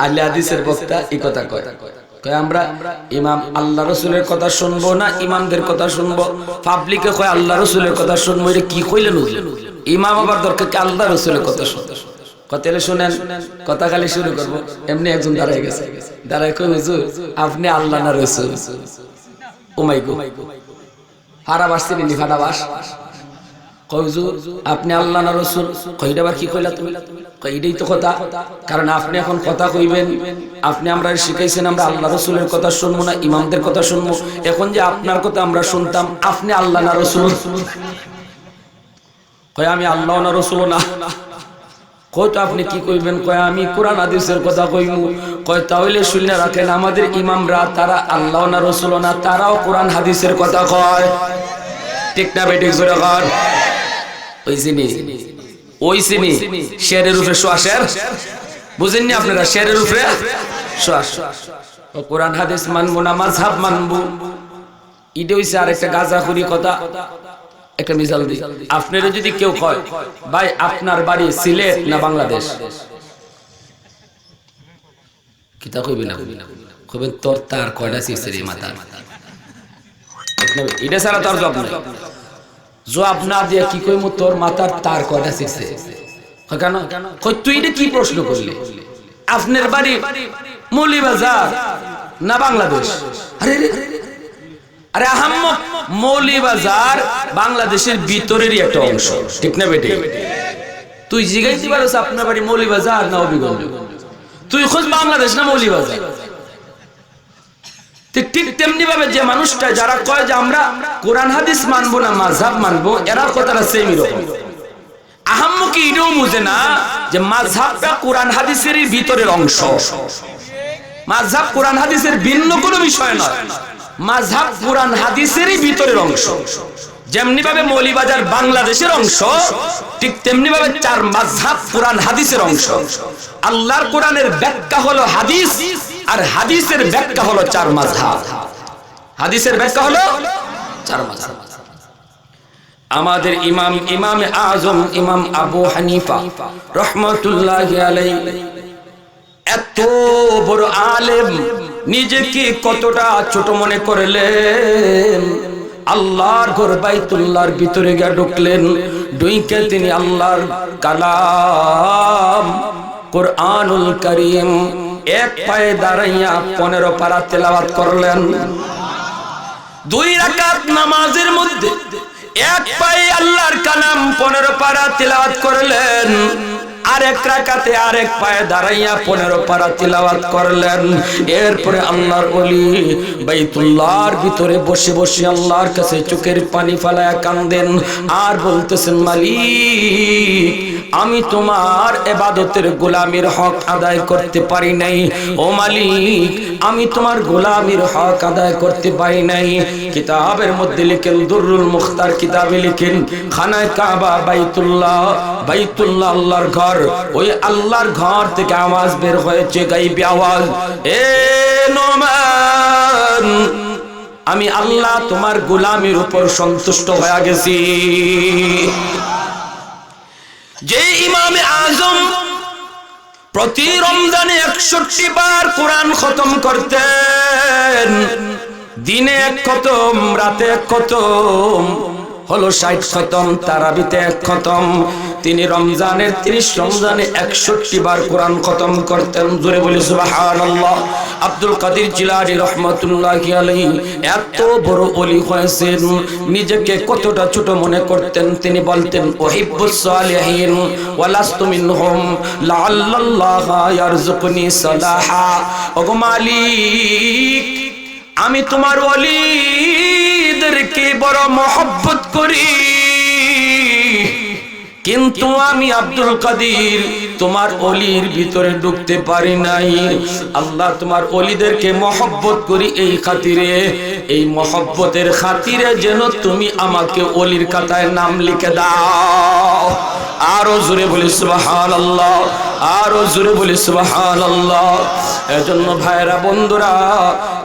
আহলে হাদিসের বক্তা এই কথা কয়, আমরা ইমাম আল্লাহ রাসূলের কথা শুনবো না ইমামদের কথা শুনবো। পাবলিকে কয় আল্লাহ রাসূলের কথা শুনবো। এটা কি কইলেন? ইমাম আবার দরকার কি আল্লাহ রাসূলের কথা শুনতে? কথা শুনেন, কথা খালি শুরু করবো। এমনি একজন দাঁড়ায় গেছে, দাঁড়ায় কই হুজুর আপনি আল্লাহ না রাসূল? ও মাই গড, ফারাবাস চিনি? ফারাবাস কই হুজুর আপনি আল্লাহ না রাসূল? কইটা আবার কি কইলা তুমি? কই এটাই তো কথা, কারণ আপনি এখন কথা কইবেন, আপনি আমরা শিখাইছেন আমরা আল্লাহ রাসূলের কথা শুনবো না ইমামদের কথা শুনবো। এখন যে আপনার কথা আমরা শুনতাম, আপনি আল্লাহ না রাসূল? কয় আমি আল্লাহ না রাসূল না। কয় তো আপনি কি কইবেন? কয় আমি কোরআন হাদিসের কথা কইমু। কয় তাহলে শুনে রাখেন, আমাদের ইমামরা তারা আল্লাহ না রাসূল না, তারাও কোরআন হাদিসের কথা কয়, ঠিক না বেঠিক? জোরে কর। ওই চিনি, ওই চিনি শেরের উপরে শোয়াশের, বুঝেননি আপনারা? শেরের উপরে শোয়াশ। কোরআন হাদিস মানবো না, মাযহাব মানবো, এটা হইছে আরেকটা গাঁজাখুরি কথা। একটা মিসাল দিই, আপনারা যদি কেউ কয় ভাই আপনার বাড়ি সিলেট না বাংলাদেশ, কিতা কইবেন? কইবেন তোর তার কয়টা সিসে রে মাথা। এটা ছাড়া তোর জবাব নাই। জবাব না দিয়ে কি কইমু তোর মাথার তার কয়টা সিসে? কেন? কই তুই এটা কি প্রশ্ন করলি? আপনার বাড়ি মৌলিবাজার না বাংলাদেশ? আরে আরে আহাম্মক, মৌলিবাজার বাংলাদেশের ভিতরেরই একটা অংশ, ঠিক না বেটি? তুই জিজ্ঞাসা পারছ আপনার বাড়ি মৌলিবাজার না হবিগঞ্জ? তুই খোঁজ বাংলাদেশ না মৌলিবাজার। ঠিক তেমনি ভাবে যে মানুষটা যারা কয় যে আমরা কোরআন হাদিস মানবো না মাযহাব মানবো, এরা কথাটা সেমই রকম। আহাম্মকি এটাও বুঝে না যে মাযহাবটা কোরআন হাদিসেরই ভিতরের অংশ। মাযহাব কোরআন হাদিসের ভিন্ন কোনো বিষয় নয়, মাযহাব কোরআন হাদিসেরই ভিতরের অংশ। যেমনি ভাবে মৌলিবাজার বাংলাদেশের অংশ, ঠিক তেমনি ভাবে চার মাযহাব কোরআন হাদিসের অংশ। আল্লাহর কোরআনের ব্যাখ্যা হলো হাদিস, আর হাদিসের ব্যাখ্যা হলো চার মাযহাব। হাদিসের ব্যাখ্যা হলো চার মাযহাব। আমাদের ইমাম, ইমামে আজম ইমাম আবু হানিফা রাহমাতুল্লাহি আলাইহি এত বড় আলেম, নিজেকে কতটা ছোট মনে করলেন। আল্লাহর ঘর বাইতুল্লাহর ভিতরে গিয়ে ঢুকলেন, ঢুকে তিনি আল্লাহর কালাম কুরআনুল কারীম এক পায়ে দাঁড়াইয়া 15 পারা তেলাওয়াত করলেন। 2 রাকাত নামাজের মধ্যে এক পায়ে আল্লাহর কালাম 15 পারা তেলাওয়াত করলেন। আরেক রাকাতে আরেক পায়ে দাঁড়াইয়া 15 পারা তিলাওয়াত করলেন। এরপরে আল্লাহর ওলি বাইতুল্লাহর ভিতরে বসে বসে আল্লাহর কাছে চোখের পানি ফেলায়া কান্দেন আর বলতেছেন, মালিক আমি তোমার ইবাদতের গোলামির হক আদায় করতে পারি নাই। ও মালিক আমি তোমার গোলামির হক আদায় করতে পারি নাই। কিতাবের মধ্যে লিখেন, দুররুল মুখতার কিতাবে লিখেন, খানায়ে কাবা বাইতুল্লাহ, বাইতুল্লাহ আল্লাহর ঘর। ওই আল্লাহর ঘর থেকে আওয়াজ বের হয়েছে, গাইবি আওয়াজ, এ নোমান আমি আল্লাহ তোমার গোলামির উপর সন্তুষ্ট হয়ে গেছি। যে ইমামে আজম প্রতি রমজানে 61 বার কোরআন খতম করতেন, দিনে 1 খতম, রাতে 1 খতম, হলো 60 খতম, তারাবিতে 1 খতম। তিনি রমজানের 30 রমজানে 61 বার কোরআন খতম করতেন। জোরে বলি সুবহানাল্লাহ। আব্দুল কাদের জিলানী রহমাতুল্লাহি আলাইহি এত বড় ওলি হয়েছেন, নিজেকে কতটা ছোট মনে করতেন। তিনি বলতেন, উহিব্বুস সালিহিন ওয়া লাস্তু মিনহুম লাআল্লাল্লাহ ইয়ারযুকুনি সালাহা। ওগো মালিক আমি তোমার ওলিদেরকে বড় মহব্বত করি, কিন্তু আমি আব্দুল কাদের তোমার ওলির ভিতরে ঢুকতে পারি নাই। আল্লাহ তোমার ওলিদেরকে মহব্বত করি এই খাতিরে, এই মহব্বতের খাতিরে যেন তুমি আমাকে ওলির খাতায় নাম লিখে দাও। আরো জোরে বলি সুবহানাল্লাহ, আরো জোরে বলি সুবহানাল্লাহ। এজন্য ভাইরা বন্ধুরা,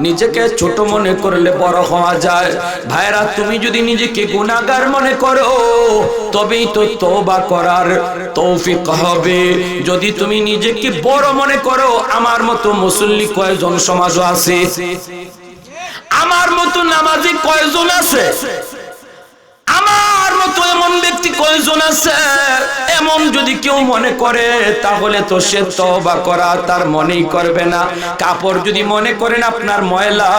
নিজেকে ছোট মনে করলে বড় হওয়া যায়। ভাইরা তুমি যদি নিজেকে গুনাহগার মনে করো তবেই তো তওবা করার তৌফিক হবে। যদি তুমি নিজেকে বড় মনে করো, আমার মতো মুসল্লি কয়জন সমাজে আছে? আমার মতো নামাজি কয়জন আছে? আমার মতো এমন ব্যক্তি কয়জন আছে? এমন যদি কেউ মনে করে তাহলে তো সে তওবা করা তার মনেই করবে না। কাপড় যদি মনে করেন আপনার ময়লা,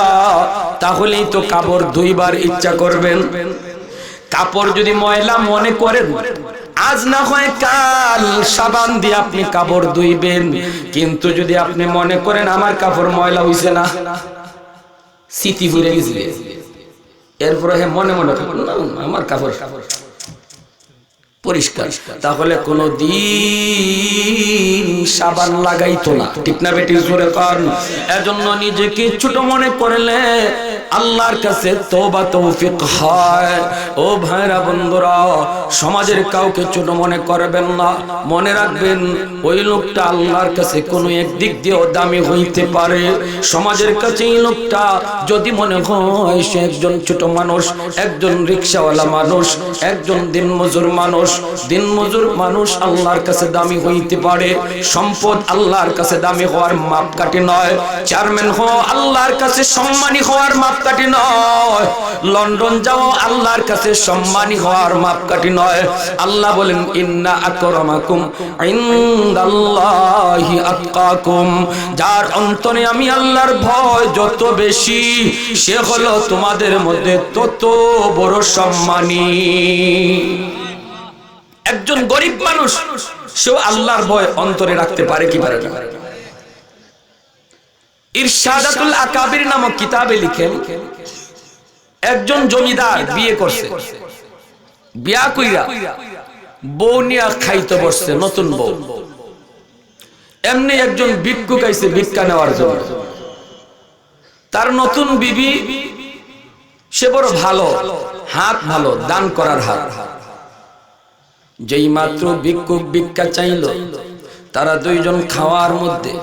তাহলেই তো কাপড় ধুইবার ইচ্ছা করবেন। কাপড় যদি ময়লা মনে করেন, আজ না হয় কাল সাবান দিয়ে আপনি কাপড় ধুইবেন, কিন্তু যদি আপনি মনে করেন আমার কাপড় ময়লা হইছে না, স্মৃতি ভুলে গেছে, এরপরে মনে মনে আমার কাপড় পরিষ্কার, তাহলে কোনো দিন সাবান লাগাইতো না। ঠিক না বেটি? জোরে কারণ এজন্য নিজেকে ছোট মনে করলে আল্লাহর কাছে তওবা তৌফিক হয়। ও ভাইরা বন্ধুরা, সমাজের কাউকে ছোট মনে করবেন না। মনে রাখবেন ওই লোকটা আল্লাহর কাছে কোনো একদিক দিয়েও দামি হইতে পারে। সমাজের কাছে এই লোকটা যদি মনে হয় সে একজন ছোট মানুষ, একজন রিকশাওয়ালা মানুষ, একজন দিনমজুর মানুষ, দিনমজুর মানুষ আল্লাহর কাছে দামি হইতে পারে। সম্পদ আল্লাহর কাছে দামি হওয়ার মাপকাঠি নয়। চেয়ারম্যান হওয়া আল্লাহর কাছে সম্মানী হওয়ার মাপকাঠি নয়। লন্ডন যাও আল্লাহর কাছে সম্মানী হওয়ার মাপকাঠি নয়। আল্লাহ বলেন, ইন্না আকরামাকুম ইনদাল্লাহি আতকাকুম। যার অন্তরে আমি আল্লাহর ভয় যত বেশি, সে হলো তোমাদের মধ্যে তত বড় সম্মানী। একজন গরিব মানুষ সেও আল্লাহর ভয় অন্তরে রাখতে পারে কি পারে না? ইরশাদাতুল আকাবির নামক কিতাবে লিখেন, একজন জমিদার বিয়ে করছে, বিয়া কইরা বউ নিয়া খাইতে বসছে, নতুন বউ। এমনি একজন ভিক্ষুক আইছে ভিক্ষা নেওয়ার জন্য। তার নতুন বিবি, সে বড় ভালো, হাত ভালো, দান করার হাত। যেই মাত্র ভিক্ষুক ভিক্ষা চাইল, তারা দুইজন খাওয়ার মধ্যে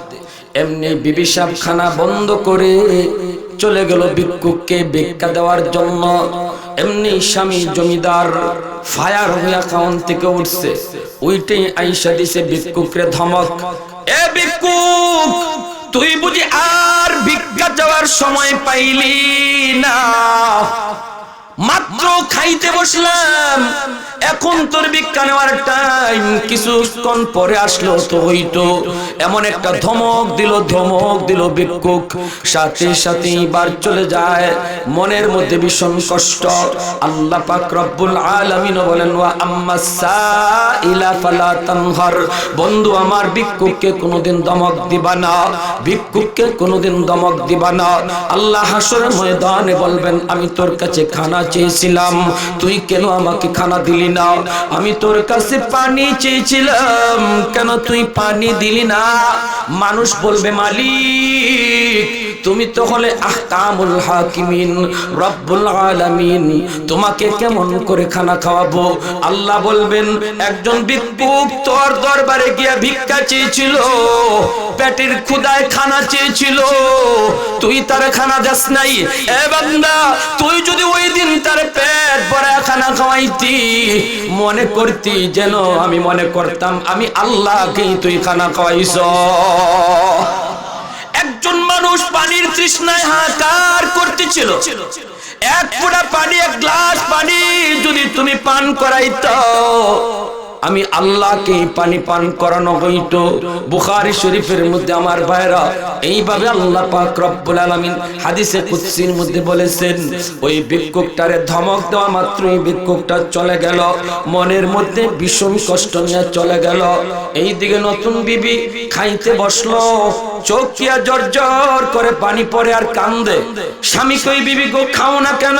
এমনি বিবি সাহেব খানা বন্ধ করে চলে গেল ভিক্ষুককে ভিক্ষা দেওয়ার জন্য। এমনি স্বামী জমিদার ফায়ার হইয়া খাওয়ান থেকে উঠছে, উইটেই আইসা দিছে ভিক্ষুকরে ধমক, এ ভিক্ষুক তুই বুঝি আর ভিক্ষা যাওয়ার সময় পাইলি না? মাত্র খাইতে বসলাম, এখন তোর ভিক্ষা নেওয়ার টাইম, কিছুক্ষণ পরে আসলো তো হইতো। এমন একটা ধমক দিল ভিক্ষুক, সাথে সাথে বার চলে যায়। মনের মধ্যে ভীষণ কষ্ট। আল্লাহ পাক রব্বুল আলামিন বলেন, ওয়া আম্মাস সাইলা ফালা তানহার, বন্ধু আমার ভিক্ষুককে কোনোদিন ধমক দিবা না, ভিক্ষুককে কোনোদিন ধমক দিবা না। আল্লাহ হাসরের ময়দানে বলবেন, আমি তোর কাছে খানা চেয়েছিলাম, তুই কেন আমাকে খানা দিলি না? আমি তোর কাছে পানি চেয়েছিলাম, কেন তুই পানি দিলি না? মানুষ বলবে, মালিক তুমি তো হলে আহকামুল হাকিমিন, রব্বুল আলামিন, তোমাকে কেমন করে খানা খাওয়াবো? আল্লাহ বলবেন, একজন ভিক্ষুক তোর দরবারে গিয়া ভিক্ষা চেয়েছিল, পেটের ক্ষুধায় খানা চেয়েছিল, তুই তার খানা দাস নাই। এ বান্দা, তুই যদি ওই দিন তার পেট ভরা খানা খাওয়াইতি, মনে করতি যেন আমি মনে করতাম আমি আল্লাহকেই তুই খানা খাওয়াইছ। একজন মানুষ পানির তৃষ্ণায় হাহাকার করতেছিল, এক ফোঁটা পানি, এক গ্লাস পানি যদি তুমি পান করাইতো, আমি আল্লাহকে পানি পান করানো হইতো। বুখারী শরীফের মধ্যে আমার ভাইরা এইভাবে আল্লাহ পাক রব্বুল আলামিন হাদিসে কুদসির মধ্যে বলেছেন, ওই ভিক্ষুকটারে ধমক দেওয়া মাত্রই ভিক্ষুকটা চলে গেল, মনের মধ্যে ভীষণ কষ্ট নিয়ে চলে গেল। এইদিকে নতুন বিবি খাইতে বসলো, চোখ দিয়া জর্জর করে পানি পড়ে আর কান্দে। স্বামী কই, বিবি গো খাও না কেন?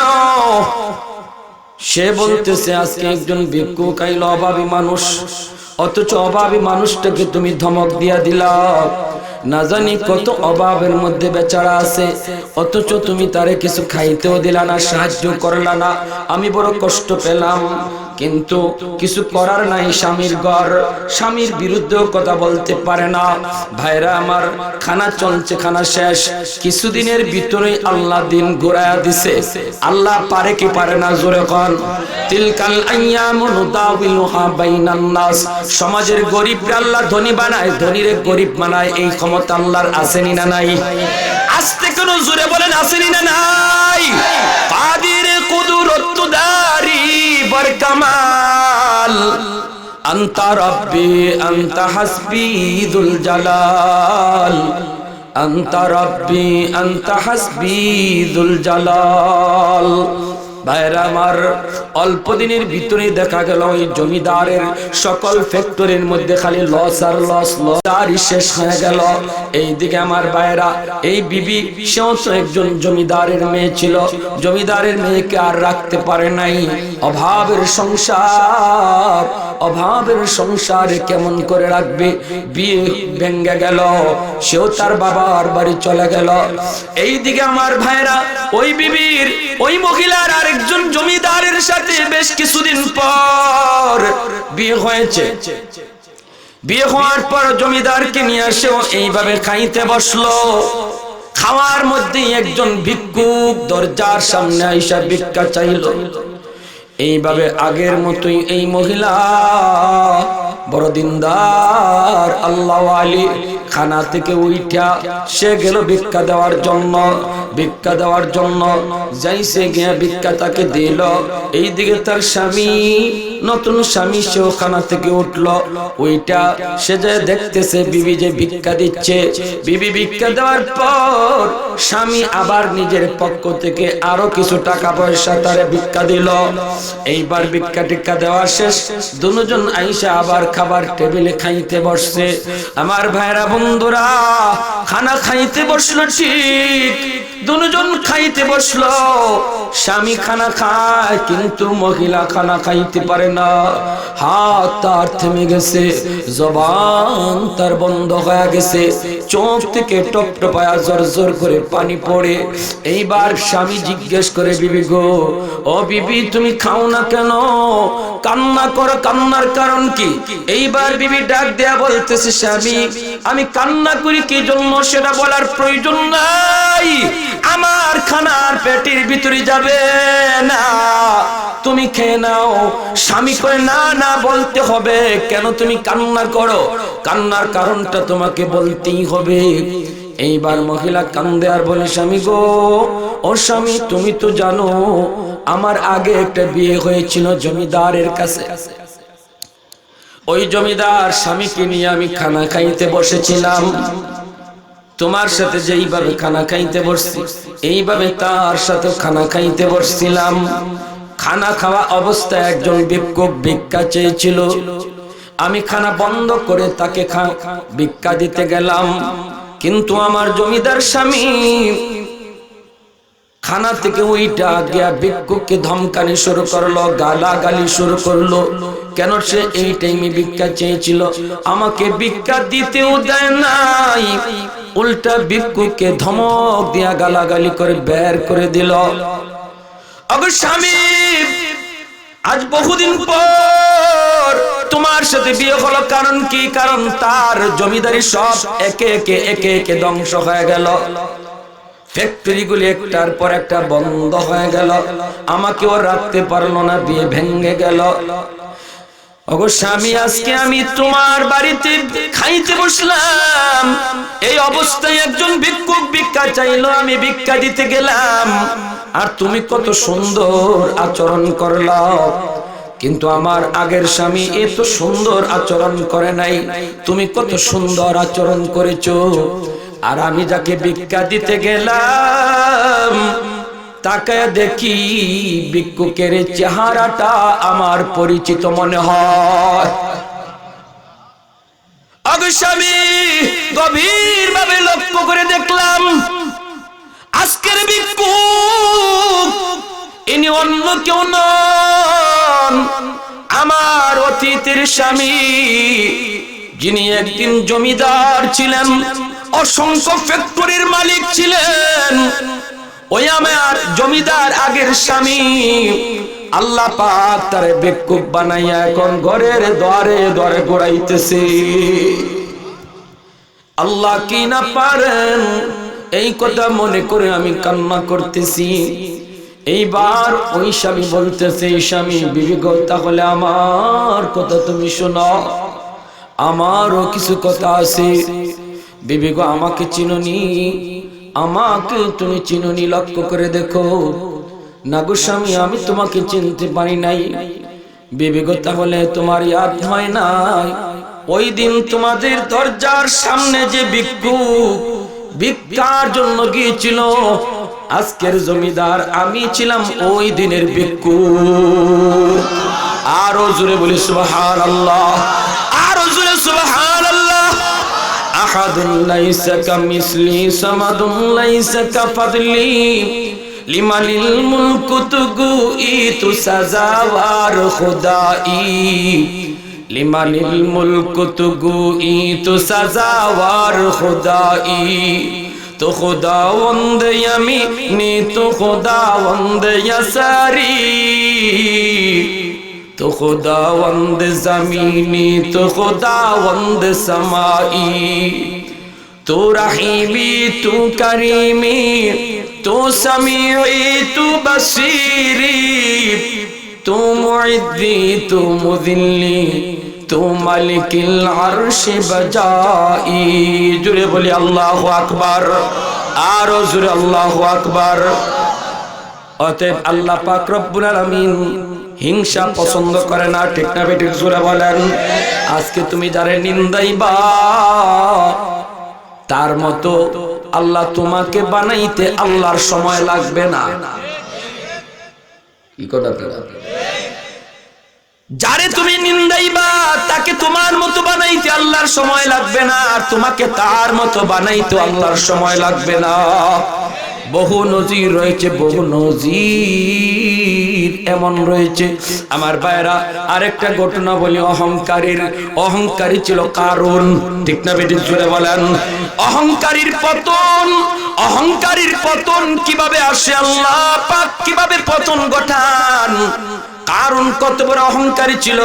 সে বলতেছে, আজকে একজন ভিক্ষুক আইলো, অভাবী মানুষ, অথচ অভাবী মানুষটাকে তুমি ধমক দিয়া দিলা। না জানি কত অভাবের মধ্যে বেচারা আছে, অথচ তুমি তারে কিছু খাইতেও দিলা না, সাহায্য করলা না। আমি বড় কষ্ট পেলাম, কিন্তু কিছু করার নাই। স্বামীর ঘর, স্বামীর বিরুদ্ধেও কথা বলতে পারে না। ভাইরা আমার, খানা চলছে, খানা শেষ, কিছুদিনের ভিতরেই আল্লাহ দিন ঘুরায়া দিছে। আল্লাহ পারে কি পারে না? জোরে কোন। তিলকাল আইয়ামু নুদাউলুহা বাইনান নাস, সমাজের গরিবরা আল্লাহ ধনী বানায়, ধনীরে গরিব বানায়, এই ক্ষমতা আল্লাহর আসেনি না নাই? আস্তে কোন জোরে বলেন, আসেনি না নাই? কাদির কুদরত দারি বরকামাল, আনতা রব্বি আনতা হাসবি যুল জালাল, আনতা রব্বি আনতা হাসবি যুল জালাল। ভাইরা আমার, অল্প দিনের ভিতরে দেখা গেল ওই জমিদারের সকল ফ্যাক্টরির মধ্যে খালি লস আর লস, লস শেষ হয়ে গেল। এইদিকে আমার ভাইরা, এই বিবি সেও তো একজন জমিদারের মেয়ে ছিল, জমিদারের মেয়েকে আর রাখতে পারে নাই। অভাবের সংসার, অভাবের সংসারে কেমন করে রাখবে? বিয়ে ভেঙে গেল, সেও তার বাবার বাড়ি চলে গেল। এইদিকে আমার ভাইরা, ওই বিবির, ওই মহিলার আরেকজন জমিদারের সাথে বেশ কিছুদিন পর বিয়ে হয়েছে। বিয়ে হওয়ার পর জমিদারকে নিয়ে এসেও এইভাবে খাইতে বসলো। খাওয়ার মধ্যে একজন ভিক্ষুক দরজার সামনে আইসা ভিক্ষা চাইল। এইভাবে আগের মতোই এই মহিলা বড় দিনদার আল্লাহ ওয়ালি, খানা থেকে উঠা সে গেল ভিক্ষা দেওয়ার জন্য। ভিক্ষা দেওয়ার জন্য যাইছে, গিয়ে ভিক্ষা তাকে দিল। এইদিকে তার স্বামী, নতুন স্বামী, সেও খানা থেকে উঠলো। ওইটা সে যে দেখতেছে বিবি যে ভিক্ষা দিচ্ছে। বিবি ভিক্ষা দেওয়ার পর স্বামী আবার নিজের পক্ষ থেকে আরো কিছু টাকা পয়সা তারে ভিক্ষা দিল। এইবার ভিক্ষা টিক্ষা দেওয়া শেষ, দুজন আইসা আবার খাবার টেবিলে খাইতে বসছে। আমার ভাইরা বন্ধুরা, খানা খাইতে বসলো ঠিক, দুজন খাইতে বসলো। স্বামী খানা খায়, কিন্তু মহিলা খানা খাইতে পারে না। হাত তার থেমে গেছে, জবান তার বন্ধ হয়ে গেছে, চোখ থেকে টপ টপায়া জোর জোর করে পানি পড়ে। এইবার স্বামী জিজ্ঞেস করে, বিবি গো, ও বিবি তুমি খাও না কেন? কান্না করো, কান্নার কারণ কি? এইবার বিবি ডাক দেয়া বলতেছে, স্বামী আমি কান্না করি কি জন্য সেটা বলার প্রয়োজন নাই, আমার খানার পেটের ভিতরে যাবে না, তুমি খেয়ে নাও। স্বামী কয়, না না, বলতে হবে। কেন তুমি কান্না করো? কান্নার কারণটা তোমাকে বলতেই হবে। এইবার মহিলা কান্দে আর বলে, স্বামী গো, ও স্বামী তুমি তো জানো আমার আগে একটা বিয়ে হয়েছিল জমিদারের কাছে। ওই জমিদার স্বামীকে নিয়ে আমি খানা খাইতে বসেছিলাম। তোমার সাথে যেইভাবে খানা খাইতে বসছি এইভাবে তার সাথে খানা খাইতে বসছিলাম। খানা খাওয়া অবস্থায় একজন ভিক্ষুক ভিক্ষা চেয়েছিল। আমি খানা বন্ধ করে তাকে ভিক্ষা দিতে গেলাম, কিন্তু আমার জমিদার স্বামী খানা থেকে ওইটা গিয়া ভিক্ষুককে ধমকানি শুরু করলো, গালাগালি শুরু করলো। কেন সে এই টাইমে ভিক্ষা চেয়েছিল, আমাকে ভিক্ষা দিতেও দেয় নাই, উল্টা ভিক্ষুককে ধমক দিয়া গালাগালি করে বের করে দিল। ওগো স্বামী, আজ বহুদিন পর তোমার সাথে বিয়ে হলো, কারণ কি? কারণ তার জমিদারি সব একে একে ধ্বংস হয়ে গেল। ফ্যাক্টরি গুলি একটার পর একটা বন্ধ হয়ে গেল, আমাকেও রাখতে পারলো না, বিয়ে ভেঙে গেল। ওগো স্বামী, আজকে আমি তোমার বাড়িতে খাইতে বসলাম, এই অবস্থায় একজন ভিক্ষুক ভিক্ষা চাইলো, আমি ভিক্ষা দিতে গেলাম, আর তুমি কত সুন্দর আচরণ করলা। কিন্তু আমার আগের স্বামী এত সুন্দর আচরণ করে নাই, তুমি কত সুন্দর আচরণ করেছো। আর আমি যাকে ভিক্ষা দিতে গেলাম তাকায় দেখি ভিক্ষুকের চেহারাটা আমার পরিচিত মনে হয়। ওগো স্বামী, গভীর ভাবে লক্ষ্য করে দেখলাম আজকের ভিক্ষুক ইনি অন্য কেউ নন, আমার অতীতের স্বামী, যিনি একদিন জমিদার ছিলেন, অসংখ্য ফ্যাক্টরির মালিক ছিলেন। ওই আমার জমিদার আগের স্বামী আল্লাহ পাক তারে ভিক্ষুক বানাইয়া এখন ঘরের দ্বারে দ্বারে ঘুরাইতেছে। আল্লাহ কি না পারেন, এই কথা মনে করে আমি কান্না করতেছি। এইবার ওই স্বামী বলতেছে, স্বামী বিবি গো, তাহলে আমার কথা তুমি শোনো, আমারও কিছু কথা আছে। বিবি গো, আমাকে চিনোনি? আমাকে তুমি চিনোনি? লক্ষ্য করে দেখো। না গো স্বামী, আমি তোমাকে চিনতে পারি নাই। বিবি গো, তাহলে তোমার ইয়াদ হয় নাই ওই দিন তোমাদের দরজার সামনে যে ভিক্ষুক ভিক্ষার জন্য গিয়েছিল, আজকের জমিদার আমি ছিলাম ওই দিনের ভিক্ষুক। আরো জোরে বলি সুবহানাল্লাহ, আরো জোরে সুবহানাল্লাহ। আহাদুন লাইসা কামিসলি সামাদুন লাইসা কাফাদলি লিমানিল মুলকু তুগুইতু সাজাওয়ার খুদাই, লিমানিল মুলকু তুগুইতু সাজাওয়ার খুদাই, তো খুদাওয়ান্দ ইয়ামিনি তো খুদাওয়ান্দ ইয়াসারি, তো খুদাওয়ান্দ জমিনি তো খুদাওয়ান্দ समाई, तो रहीमी तू करीमी तू समीई तू बसीरी, तू मुइद्दी तू मुदिल्ली तू मालिकिल अर्श बजाई। जुरे बोली अल्लाहु আকবার, आरो जुरे अल्लाहु আকবার। অতএব আল্লাহ পাক রব্বুল আলামিন হিংসা পছন্দ করে না, ঠিক না বেঠিক? জোরে বলেন। আজকে তুমি যারে নিন্দাইবা তার মতো আল্লাহ তোমাকে বানাইতে আল্লাহর সময় লাগবে না। কি কথা? যারে তুমি নিন্দাইবা তাকে তোমার মতো বানাইতে আল্লাহর সময় লাগবে না, আর তোমাকে তার মতো বানাইতে আল্লাহর সময় লাগবে না। বহু নজির রয়েছে, বহু নজির এমন রয়েছে। আমার ভাইরা, আরেকটা ঘটনা বলি। অহংকারী ছিল কারুন, ঠিক না বেঠিক? জোরে বলেন। অহংকারীর পতন কিভাবে আসে, আল্লাহ পাক কিভাবে পতন ঘটান। কারুন কত বড় অহংকারী ছিল,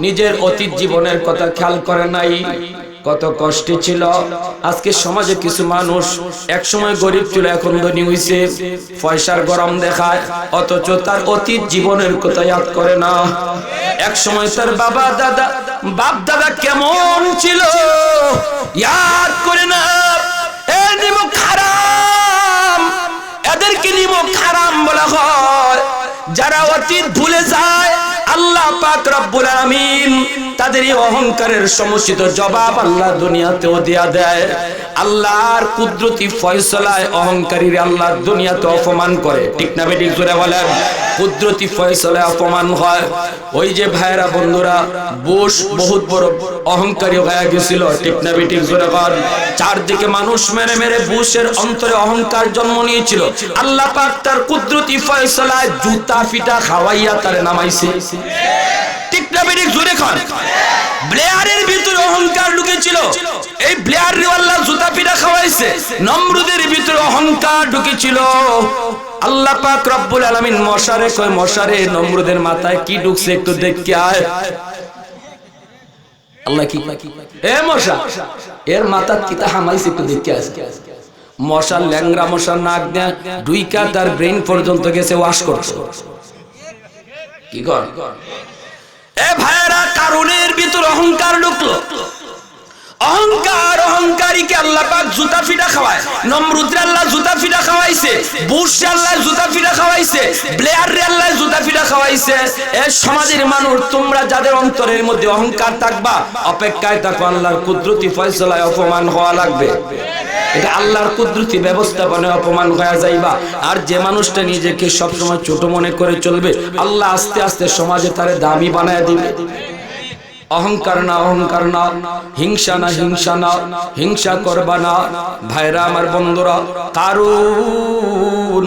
নিজের অতীত জীবনের কথা খেয়াল করে নাই, কত কষ্টে ছিল। আজকে সমাজে কিছু মানুষ একসময় গরিব ছিল, এখন ধনী হইছে, পয়সার গরম দেখায়, অথচ তার অতীত জীবনের কথা ইয়াদ করে না। একসময় তার বাপ দাদা কেমন ছিল ইয়াদ করে না। এদেরকে নিমক হারাম বলা হয়। যারা অতীত ভুলে যায় আল্লাহ পাক রব্বুল আলামিন তাদের এই অহংকারের সমুচিত জবাব আল্লাহ দুনিয়াতেও দেয়া দেয়। আল্লাহর কুদরতি ফয়সালায় অহংকারীরা আল্লাহ দুনিয়াতে অপমান করে, ঠিক না বেঠিক জোরে বলেন? কুদরতি ফয়সালায় অপমান হয়। ওই যে ভাইরা বন্ধুরা বুশ বহুত বড় অহংকারী হয়ে গেছিল, ঠিক না বেঠিক জোরে বলেন? চারদিকে মানুষ মেরে মেরে বুশের অন্তরে অহংকার জন্ম নিয়েছিল। আল্লাহ পাক তার কুদরতি ফয়সালায় জুতা ফিটা খাওয়াইয়া তারে নামাইছে, ঠিক না বেঠিক জোরে খান? ব্লেয়ারের ভিতরে অহংকার ঢুকেছিল, এই ব্লেয়ার আল্লাহ জুতা পিটা খাওয়াইছে। নমরুদের ভিতরে অহংকার ঢুকেছিল, আল্লাহ পাক রব্বুল আলামিন মশারে কয় মশারে নমরুদের মাথায় কি ঢুকছে একটু দেখকে আয়। আল্লাহ কি এ মশা এর মাথা কিতা হামাইছে একটু দেখকে আয়। মশা ল্যাংরা মশা নাক দেয়া দুইকা তার ব্রেন পর্যন্ত গেছে ওয়াশ করছে। কি কর এ ভাইরা কারণের ভিতর অহংকার ঢুকলো। অহংকারীকে আল্লাহ পাক জুতা ফিটা খাওয়ায়। নমরুদরে আল্লাহ জুতা ফিটা খাওয়াইছে, বুশরে আল্লাহ জুতা ফিটা খাওয়াইছে, ব্লেয়ারে আল্লাহ জুতা ফিটা খাওয়াইছে। এই সমাজের মানুষ তোমরা যাদের অন্তরের মধ্যে অহংকার থাকবা অপেক্ষায় থাকো, আল্লাহর কুদরতি ফয়সালায় অপমান হওয়া লাগবে। এটা আল্লাহর কুদরতি ব্যবস্থাপনায় অপমান হয়ে যাইবা। আর যে মানুষটা নিজেকে সবসময় ছোট মনে করে চলবে আল্লাহ আস্তে আস্তে সমাজে তারে দামি বানায় দিবে। অহংকার না, অহংকার না, হিংসা না, হিংসা না, হিংসা করবা না। ভাইরা আমার বন্ধুরা, কারুন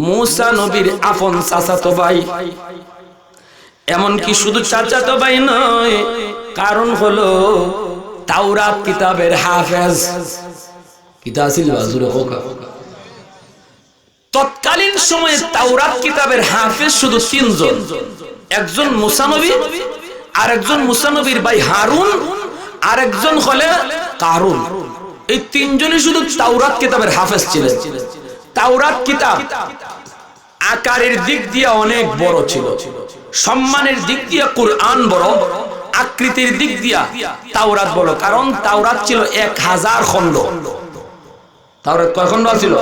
মূসা নবীর আপন চাচাতো ভাই, এমনকি শুধু চাচাতো ভাই নয়, কারণ হলো তাওরাত কিতাবের হাফেজ। কিতাব ছিল বাজুরে হোক। তৎকালীন সময়ে তাওরাত কিতাবের হাফেজ শুধু তিনজন, একজন মূসা নবী, আরেকজন মূসা নবীর ভাই হারুন, আরেকজন হলে কারুন। এই তিনজনই শুধু তাওরাত কিতাবের হাফেজ ছিলেন। তাওরাত কিতাব আকারের দিক দিয়ে অনেক বড় ছিল, সম্মানের দিক দিয়ে কুরআন বড়, আকৃতির দিক দিয়া তাওরাত বড়। কারণ তাওরাত ছিল 1000 খণ্ড। তাওরাত কয় খণ্ড ছিল?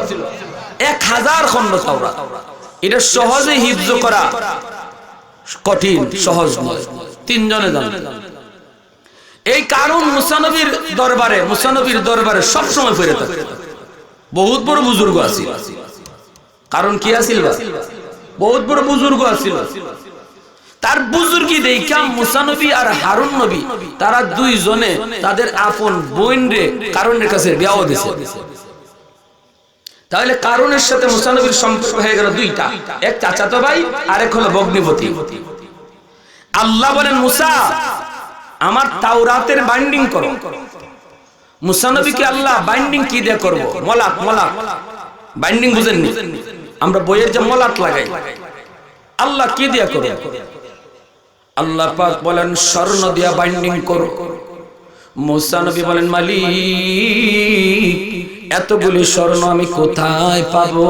1000 খণ্ড তাওরাত। এটা সহজে হিফজ করা কঠিন, সহজ নয়। তিনজনে জানে। এই কারণ মূসা নবীর দরবারে সবসময় ফিরে থাকে। বহুত বড় বুজুর্গ আছিল। কারণ কি আছিল? বহুত বড় বুজুর্গ আছিল। তার বুজুর্গি দেখা মূসা নবী আর হারুন নবী তারা দুইজনে তাদের আপন বোন রে কারণের কাছে বিয়াহ দিয়েছে। তাহলে কারণের সাথে মূসা নবীর সম্পর্ক হয়ে গেল দুইটা, এক চাচাতো ভাই আর এক হলো ভগ্নিপতি। আল্লাহ বলেন মূসা আমার তাওরাতের বাইন্ডিং করো। মূসা নবীকে আল্লাহ বাইন্ডিং কি দিয়ে করব? মলাট। বাইন্ডিং বুঝেননি? আমরা বইয়ের যে মলাট লাগাই, আল্লাহ কি দিয়ে করো? আল্লাহ পাক বলেন স্বর্ণ দিয়া বাইন্ডিং করো। মূসা নবী বলেন মালিক এতগুলি স্বর্ণ আমি কোথায় পাবো?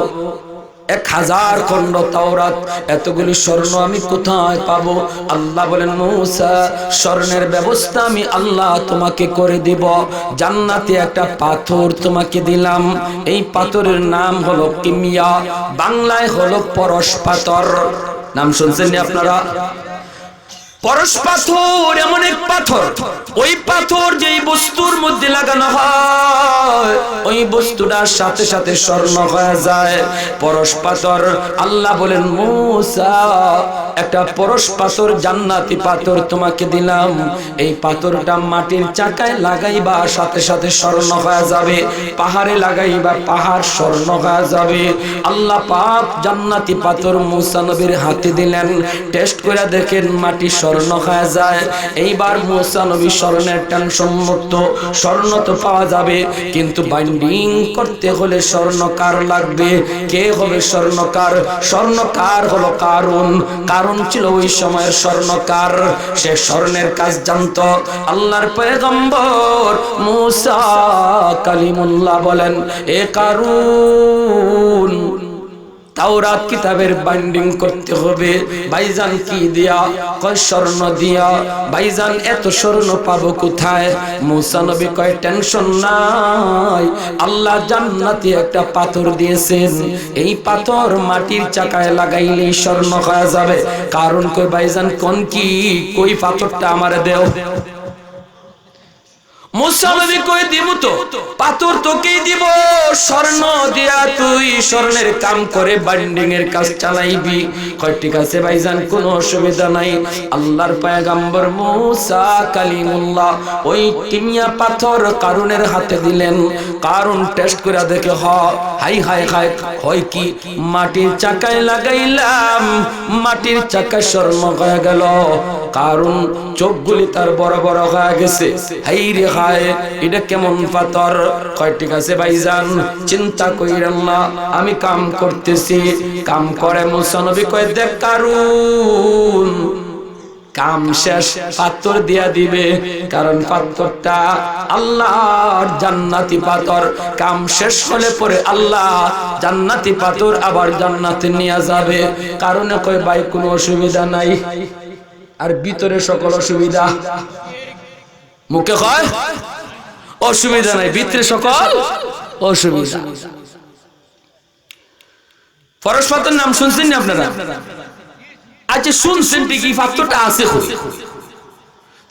1000 খণ্ড তাওরাত, এতগুলি স্বর্ণ আমি কোথায় পাবো? আল্লাহ বলেন মূসা স্বর্ণের ব্যবস্থা আমি আল্লাহ তোমাকে করে দিব। জান্নাতে একটা পাথর তোমাকে দিলাম, এই পাথরের নাম হলো কিমিয়া, বাংলায় হলো পরশ পাথর। নাম শুনছেন আপনারা? পরশ পাথর এমন এক পাথর, ওই পাথর যেই বস্তুর মধ্যে লাগানো হয় ওই বস্তুটার সাথে সাথে স্বর্ণ হয়ে যায়। পরশ পাথর। আল্লাহ বলেন মূসা একটা পরশ পাথর জান্নাতি পাথর তোমাকে দিলাম, এই পাথরটা মাটির চাকায় লাগাইবা সাথে সাথে স্বর্ণ হয়ে যাবে, পাহাড়ে লাগাইবা পাহাড় স্বর্ণ হয়ে যাবে। আল্লাহ পাক জান্নাতি পাথর মূসা নবীর হাতে দিলেন, টেস্ট করে দেখেন মাটি স্বর্ণ হয়ে যায়। এইবার মূসা নবী স্বর্ণের টেনশন মুক্ত, স্বর্ণ তো পাওয়া যাবে কিন্তু বাইন্ডিং করতে হলে স্বর্ণকার লাগবে। কে হবে স্বর্ণকার? স্বর্ণকার হলো কারুন। কারুন ছিল ওই সময়ের স্বর্ণকার, সে স্বর্ণের কাজ জানতো। আল্লাহর পয়গম্বর মূসা কালিমুল্লাহ বলেন এ কারুন তাওরাত কিতাবের বাইন্ডিং করতে হবে। ভাইজান কি দিয়া? কয় স্বর্ণ দিয়া। ভাইজান এত স্বর্ণ পাবো কোথায়? মুসা নবী কয় টেনশন নাই, আল্লাহ জান্নাতে একটা পাথর দিয়েছেন, এই পাথর মাটির চাকায় লাগাইলেই স্বর্ণ হয়ে যাবে। কারণ কই ভাইজান কোন কি কই পাথরটা আমারে দেও। মুসা নবী কই দিব তো, পাথর তোকেই দিব, স্বর্ণ দিয়া তুই স্বর্ণের কাম করে বাইন্ডিং এর কাজ চালাইবি। কয় ঠিক আছে ভাইজান, কোনো অসুবিধা নাই। আল্লাহর পয়গম্বর মুসা কালিমুল্লাহ ওই কিমিয়া পাথর কারুনের হাতে দিলেন। কারুন টেস্ট করে দেখে হাই হাই হাই, হয় কি মাটির চাকায় লাগাইলাম, মাটির চাকায় স্বর্ণ হয়ে গেল। কারুন চোখগুলি তার বড় বড় হয়ে গেছে। হাই রে হায়, এটা কেমন পাথর? কয় ঠিক আছে ভাইজান, চিন্তা কইরেন না, আমি কাম করতেছি। কাম করে মুসা নবী কয় দেখ কারুন, কাম শেষ, পাথর দিয়া দিবে। কারণ পাথরটা আল্লাহর জান্নাতি পাথর। কাম শেষ হলে পরে আল্লাহ জান্নাতি পাথর আবার জান্নাতে নিয়ে যাবে। কারণে কয় ভাই কোনো অসুবিধা নাই। আর ভিতরে সকল অসুবিধা, মুখে কয় অসুবিধা নাই, ভিতরে সকল অসুবিধা। ফরজ পাথর নাম শুনছেন না আপনারা? আচ্ছা শুনছেন ঠিকই, পাথরটা আছে কই?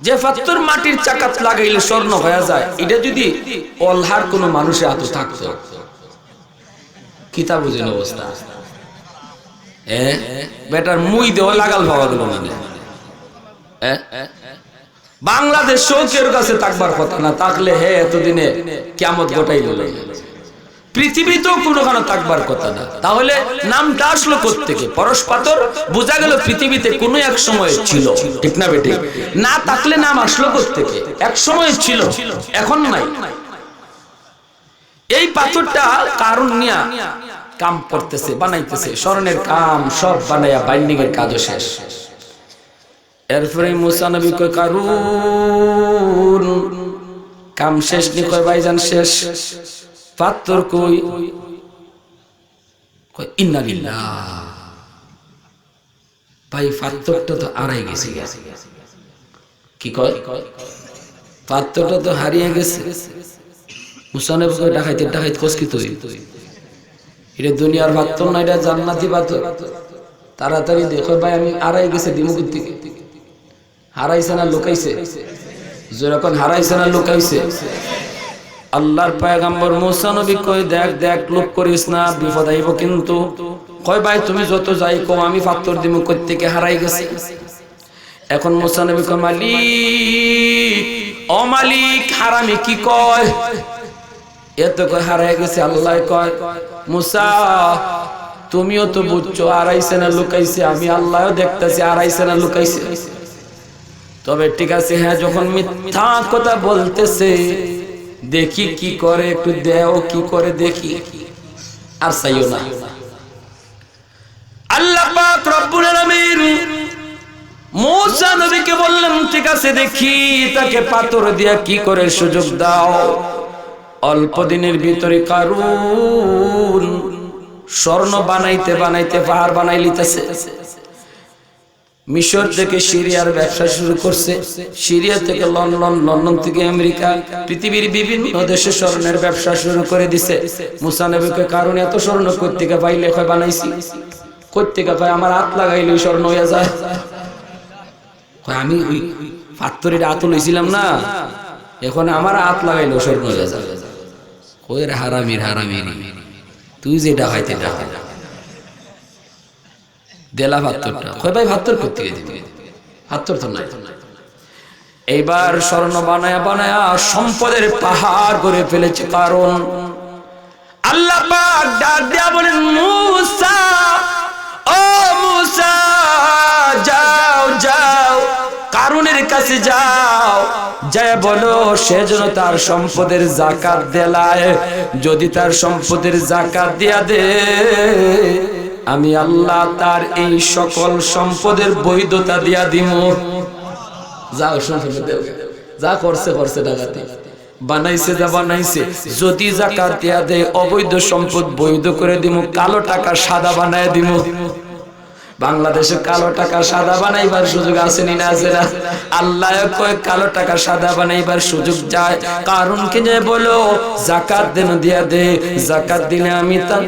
যে পাথর মাটির চাকাত লাগাইলে স্বর্ণ হয়ে যায়, এটা যদি অল্লাহর কোন মানুষের হাতে থাকতো, কিতা বুঝেন অবস্থা? বেটার মুই দেওয়া লাগাল ভাবা গেল না। বাংলাদেশ শৌকের কাছে থাকবার কথা না, থাকলে হে এতদিনে কিয়ামত ঘটাই গেল। পৃথিবীতেও কোনোখানে থাকবার কথা না, তাহলে নামটা আসলো কোত্থেকে? পরশ পাথর বোঝা গেল পৃথিবীতে কোনো এক সময় ছিল, ঠিক না বেটি? না থাকলে নাম আসলো কোত্থেকে? এক সময় ছিল, এখন নাই। এই পাথরটা কারণ নিয়া কাম করতেছে, বানাইতেছে, স্মরণের কাম সব বানাইয়া বাইন্ডিং এর কাজও শেষ। এরপরে মুসা নবী কয় কারুন কাম শেষ নি? কয় ভাইজান শেষ। পাথর কই? কয় ইন্না লিল্লাহ। ভাই পাথরটা তো হারাই গেছে। কি কয়? পাথরটা তো হারিয়ে গেছে। মুসা নবী কয় ডাকাইতে ডাকাইতে কসকি তুই, এটা দুনিয়ার পাথর না, এটা জান্নাতি পাথর। তাড়াতাড়ি দেখো ভাই, আমি হারাই গেছে দিমুকুর থেকে। হারাইছে না লুকাইছে? যখন হারাইছে না লুকাইছে? আল্লাহর পয়গম্বর মুসা নবী কই দেখ দেখ, লোক করিস না, বিপদ আইব কিন্তু। কয় ভাই তুমি যত যাই কো, আমি পাথর দিমু কই থেকে হারাই গেছে। এখন মুসা নবী কয় মালিক, ও মালিক, হারামি কি কয়? এত কয় হারাই গেছে। আল্লাহ কয় মুসা তুমিও তো বুঝছো হারাইছে না লুকাইছে, আমি আল্লাহও দেখতেছি হারাইছে না লুকাইছে। তবে ঠিক আছে, হ্যাঁ যখন মিথ্যা কথা বলতেছে দেখি কি করে, একটু দেও কি করে দেখি, আর চাইও না। আল্লাহ পাক রব্বুল আলামিন মুসা নবীকে বললেন ঠিক আছে দেখি তাকে পাথর দিয়া কি করে সুযোগ দাও। অল্প দিনের ভিতরে কারুন স্বর্ণ বানাইতে বানাইতে পাহাড় বানাই লিতেছে। মিশর থেকে সিরিয়ার ব্যবসা শুরু করছে, সিরিয়া থেকে লন্ডন, লন্ডন থেকে আমেরিকা, পৃথিবীর বিভিন্ন দেশে স্বর্ণের ব্যবসা শুরু করে দিছে। মুসা নবীকে কারণ এত স্বর্ণ কোত্থেকে পাইলে? কয় বানাইছি। কোত্থেকে? কয় আমার হাত লাগাইলে স্বর্ণ হয়ে যায়। কয় আমি ওই পাথরের হাত লইছিলাম না, এখন আমার হাত লাগাইলে স্বর্ণ হয়ে যায়। কই রে হারামির হারামির, তুই যেটা খাইতে টাকা দেলা পাথরটা। কয় ভাই পাথর করতে দিবি, পাথর তো নাই। এইবার স্বর্ণ বানায়া বানায়া সম্পদের পাহাড় করে ফেলেছে। কারণ আল্লাহ পাক ডাক দিয়া বলেন মুসা, ও মুসা যাও যাও কারুনের কাছে যাও, যায় বলো সে যেন তার সম্পদের যাকাত দেলায়। যদি তার সম্পদের যাকাত দিয়া দে, আমি আল্লাহ তার এই সকল সম্পদের বৈধতা দিয়া দিমু। যাও সম্পদ দেও, যা করছে করছে ডাকাতি। বানাইছে যা বানাইছে, যদি যাকাত দিয়া দেয় অবৈধ সম্পদ বৈধ করে দিমু, কালো টাকা সাদা বানায় দিমু। বাংলাদেশে কালো টাকা সাদা বানাইবার সুযোগ আছে না আছে না? আল্লাহ কয় কালো টাকা সাদা বানাইবার সুযোগ যায়। কারণকে যে বলো যাকাত দেন দিয়া দে, যাকাত দিলে আমি তার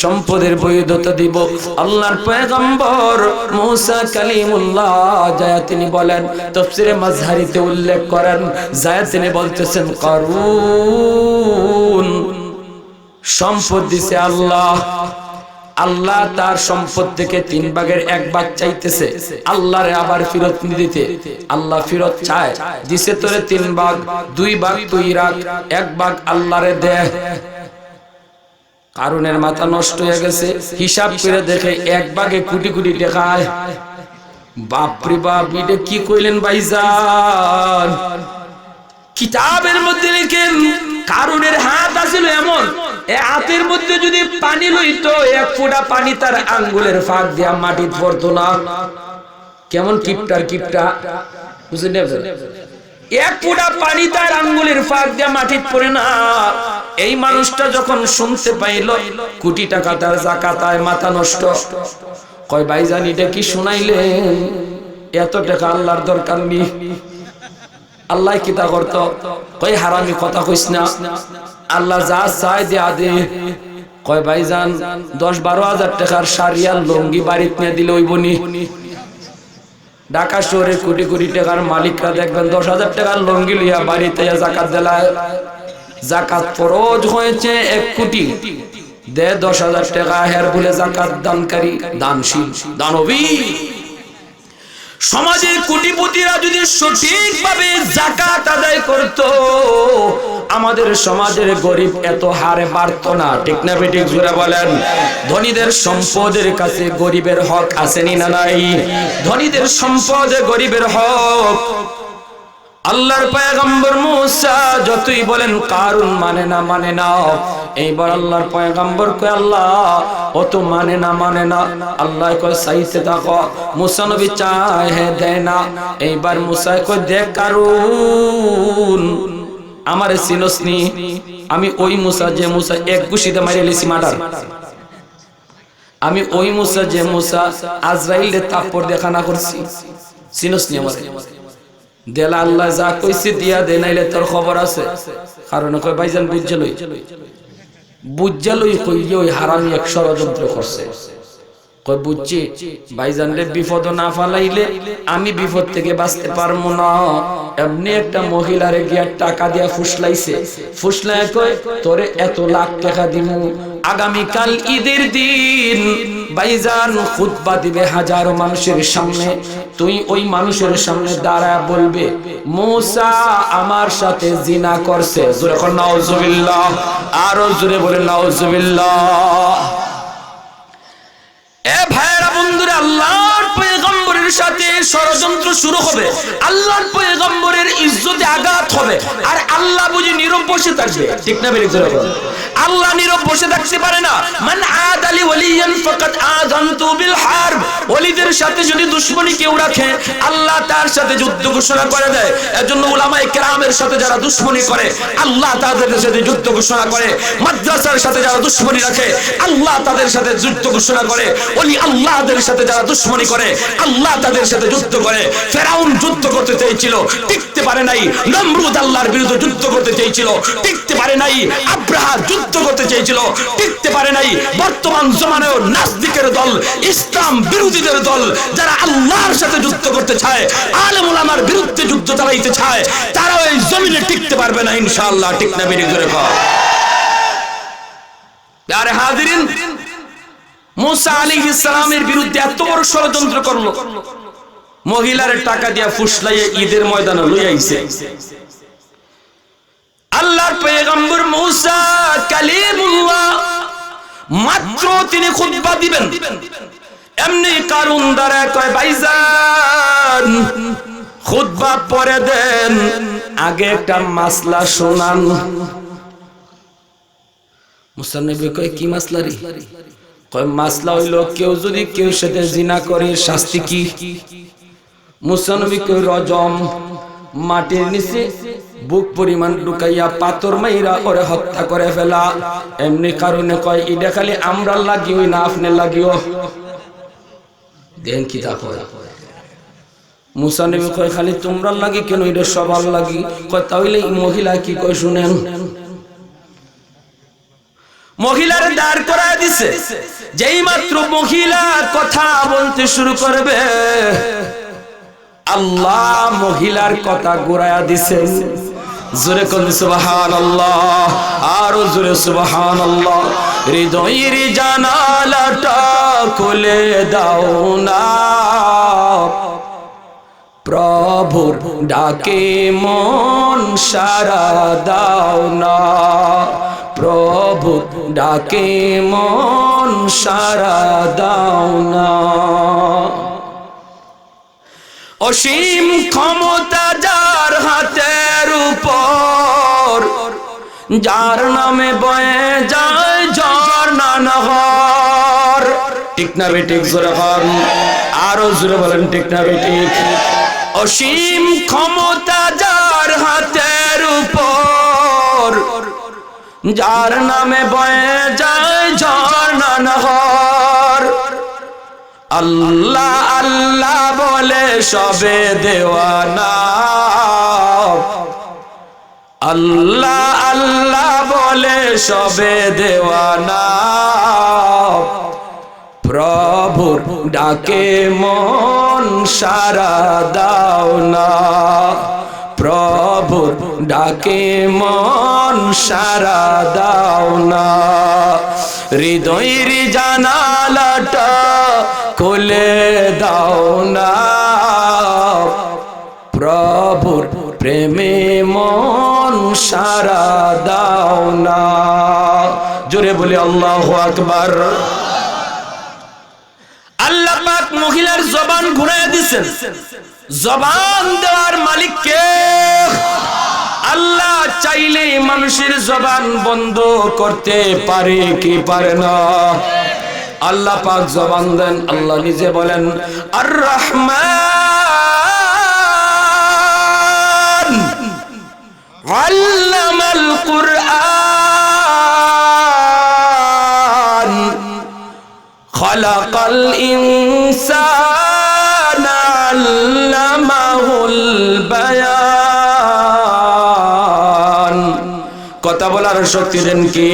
সম্পদের বৈধতা দিব। আল্লাহর পয়গম্বর মুসা কালিমুল্লাহ যায় তিনি বলেন, তাফসীরে মাযহারিতে উল্লেখ করেন, যায় তিনি বলতেছেন কারুন সম্পদ দিছে আল্লাহ, আল্লাহ তার সম্পদ থেকে 3 ভাগের 1 ভাগ চাইতেছে আল্লাহরে আবার ফেরত দিতে। আল্লাহ ফেরত চায়, দিছে তোরে 3 ভাগ, 2 ভাগ তুই রাখ, 1 ভাগ আল্লাহরে দে। কারণের মাথা নষ্ট হয়ে গেছে, হিসাব করে দেখে 1 ভাগে কোটি কোটি টাকা। বাপরে বাপ, এটা কি কইলেন ভাইজান? কিতাবের মধ্যে লিখেন কারণের হাত আছিল এমন, এই হাতের মধ্যে যদি পানি লইতো 1 ফোঁটা পানি তার আঙ্গুলের ফাঁক দিয়া মাটিতে পড়তো না। কেমন কিপটার কিপটা, বুঝলেন? 1 ফোঁটা পানি তার আঙ্গুলের ফাঁক দিয়া মাটিতে পড়ে না। এই মানুষটা যখন শুনতে পাইল কোটি টাকা তার যাকাত আয়, মাথা নষ্ট। কয় ভাইজান এটা কি শুনাইলেন? এত টাকা আল্লাহর দরকার নেই। আল্লাহ কি তা করত? কই হারামি কথা কইস না, আল্লাহ যা চায় দেয়া দে। কয় ভাইজান 10-12 হাজার টাকার শাড়িয়ার লুঙ্গি বাড়িতে নিয়ে দিলে হইবনি? ঢাকা শহরে কোটি কোটি টাকার মালিকরা দেখবেন 10,000 টাকার লুঙ্গি লিয়া বাড়িতে যাকাত দেলায়। যাকাত ফরজ হয়েছে 1 কোটি, দে 10,000 টাকা, হের বলে যাকাত দানকারী, দানশীল, দানবী। সমাজের কোটিপতিরা যদি সঠিকভাবে যাকাত আদায় করত, আমাদের সমাজের গরিব এত হারে বাড়ত না। ঠিক না বেঠিক? জোরে বলেন। ধনীদের সম্পদের কাছে গরিবের হক আছে না নাই? ধনীদের সম্পদে গরিবের হক। আল্লাহর পয়গম্বর মুসা যতই বলেন কারুন মানে না, এইবার আল্লাহর পয়গম্বর কয় আল্লাহ ও তো মানে না। আল্লাহ কয় চাইতে থাকো। মুসা নবী চায় হে দেয় না। এইবার মুসা কয় দেখ কারুন আমারে চিনসনি? আমি ওই মুসা যে মুসা 1 ঘুষিতে মারিয়ে লিছি মার্ডার। আমি ওই মুসা যে মুসা আজরাইলের তাপ্পর দেখা না করছি। চিনসনি আমারে? দেলা আল্লাহ যা কইছে দিয়া দে, নাইলে তোর খবর আছে। কারণ কয় ভাইজান বুঝজালই কইলে ওই হারামি এক ষড়যন্ত্র করছে। কয় বুঝছি ভাইজান রে বিপদ না ফালাইলে আমি বিপদ থেকে বাঁচতে পারবো না। এমনি একটা মহিলারে গিয়া টাকা দিয়া ফুসলায় কয় তোরে এত লাখ টাকা দিমু, আগামীকাল ঈদের দিন ভাইজান খুতবা দিবে হাজারো মানুষের সামনে, তুই ওই মানুষের সামনে দাঁড়ায় বলবে মুসা আমার সাথে জিনা করছে। জোরে কর নাউজুবিল্লাহ, আরো জোরে বলে নাউজুবিল্লাহ। এ ভাইরা বন্ধুরা, আল্লাহর পয়গম্বরের সাথে ষড়যন্ত্র শুরু হবে, আল্লাহর পয়গম্বরের ইজ্জতে আঘাত হবে, আর আল্লাহ বুঝি নীরব বসে থাকবে? ঠিক না বেরিয়ে? আল্লাহ নীরব বসে থাকতে পারে না। মান আদালি ওয়ালিয়ান ফাকাদ আযানতু বিল হারব। ওলিদের সাথে যদি দুশমনী কেউ রাখে, আল্লাহ তার সাথে যুদ্ধ ঘোষণা করে দেয়। এজন্য উলামায়ে কেরামের সাথে যারা দুশমনী করে, আল্লাহ তাদের সাথে যুদ্ধ ঘোষণা করে। মাদ্রাসার সাথে যারা দুশমনী রাখে, আল্লাহ তাদের সাথে যুদ্ধ ঘোষণা করে। ওলি আল্লাহদের সাথে যারা দুশমনী করে, আল্লাহ তাদের সাথে যুদ্ধ করে। ফেরাউন যুদ্ধ করতে চেয়েছিল, টিকতে পারে নাই। নমরুদ আল্লাহর বিরুদ্ধে যুদ্ধ করতে চেয়েছিল, টিকতে পারে নাই। আব্রাহা যুদ্ধ করতে চেয়েছিল, টিকতে পারে নাই। বর্তমান জমানায় নাস্তিকের দল, ইসলাম বিরোধীদের দল, যারা আল্লাহর সাথে যুদ্ধ করতে চায়, আলেম ওলামার বিরুদ্ধে যুদ্ধ চালাইতে চায়, তারা এই জমিনে টিকতে পারবে না ইনশাআল্লাহ। ঠিক না বেরিয়ে করে কর। আরে হাজিরিন, মুসা আলাইহিস সালামের বিরুদ্ধে এত বড় ষড়যন্ত্র করলো, মহিলার টাকা দিয়া ফুসলাইয়ে ঈদের ময়দানে লই আইছে। আল্লাহর পয়গম্বর মুসা কালিমুল্লাহ মাত্র তিনি খুতবা দিবেন, এমনি কারুন দ্বারা কয় ভাইজান খুতবা পরে দেন, আগে একটা মাসলা শোনান। মুসা নবী কয় কি মাসলা রে? কয় মাসলা হইল কেউ যদি কেউ সাথে জিনা করে শাস্তি কি? মুসা নবী কয় রজম। মাটির নিচে বুক পরিমাণ ঢুকাইয়া পাথর মাইরা ওরে হত্যা করে ফেলা। এমনি কারণে কয় এটা খালি আমরা লাগিও না আপনি লাগিও দেন কি তা কয়। মুসা নবী কয় খালি তোমরা লাগি কেন, এটা সবার লাগি। কয় তাহলে এই মহিলা কি কয় শুনেন। মহিলার দাঁড় করায় দিছে। যেই মাত্র মহিলা কথা বলতে শুরু করবে আল্লাহ মহিলার কথা ঘুরাইয়া দিছেন। জোরে কোন সুবহানাল্লাহ, আরো জোরে সুবহানাল্লাহ। হৃদয়ের জানালাটা খুলে দাও না, প্রভুর ডাকে মন সারা দাও না, প্রভুর ডাকে মন সারা দাও না। অসীম ক্ষমতা যার হাতের উপর, যার নামে বয়ে যায় ঝর্ণা নহর। ঠিক না বেঠিক? জোরে বলেন, আরো জোরে বলেন ঠিক না বেঠিক? অসীম ক্ষমতা যার হাতের উপর, যার নামে বয়ে যায় ঝর্ণা নহর। আল্লাহ আল্লাহ বলে সবে দেওয়ানা, আল্লাহ আল্লাহ বলে সবে দেওয়ানা, প্রভুর ডাকে মন সারা দাও না, প্রভুর ডাকে মন সারা দাও না। হৃদয়ের জানালাটা খুলে দাও না, প্রভুর প্রেমে মন সারা দাও না। জোরে বলি আল্লাহু আকবার। আল্লাহ পাক মহিলার জবান ঘুরাইয়া দিয়েছেন। জবান দেওয়ার মালিক কে? আল্লাহ চাইলে মানুষের জবান বন্ধ করতে পারে কি পারে না? আল্লাহ পাক জবান দেন। আল্লাহ নিজে বলেন আর রহমান আল্লামাল কুরআন খালাকাল ইনসানা আল্লামাহুল বায়ান। কথা বলার শক্তি দেন কি?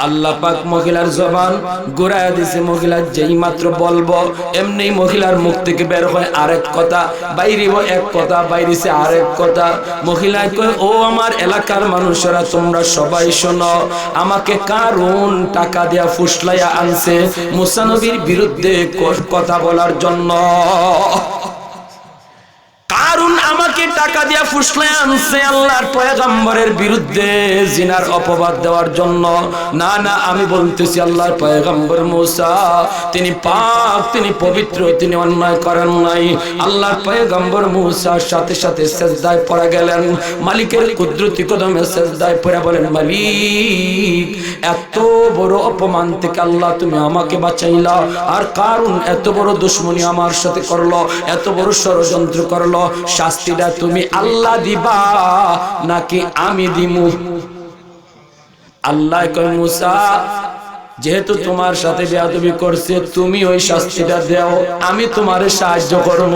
আল্লাহ পাক মহিলার জবান ঘুরাইয়া দিছে। মহিলা যেই মাত্র বলবো এমনি মহিলার মুখ থেকে বের হয় আরেক কথা, বাইরিব এক কথা, বাইরিছে আরেক কথা। মহিলায় কয় ও আমার এলাকার মানুষেরা তোমরা সবাই শোনো, আমাকে কারুন টাকা দেয়া ফুসলাইয়া আনছে মুসা নবীর বিরুদ্ধে কথা বলার জন্য। কারণ আমাকে টাকা দিয়া ফুসলে আনছে আল্লাহর পয়গম্বরের বিরুদ্ধে জিনার অপবাদ দেওয়ার জন্য। না না, আমি বলতেছি আল্লাহর পয়গম্বর মুসা তিনি পাক, তিনি পবিত্র, তিনি অন্যায় করেন নাই। আল্লাহর পয়গম্বর মুসার সাথে সাথে সেজদায় পড়ে গেলেন। মালিকের কুদরতি কদমে সেজদায় পড়ে বলেন মালিক এত বড় অপমান থেকে আল্লাহ তুমি আমাকে বাঁচাইলা, আর কারণ এত বড় দুশ্মনী আমার সাথে করলো, এত বড় ষড়যন্ত্র করলো, শাস্তিটা তুমি আল্লাহ দিবা নাকি আমি দিমু? আল্লাহ কয় মুসা যেহেতু তোমার সাথে বেয়াদবি করছে তুমি ওই শাস্তিটা দাও, আমি তোমারে সাহায্য করব।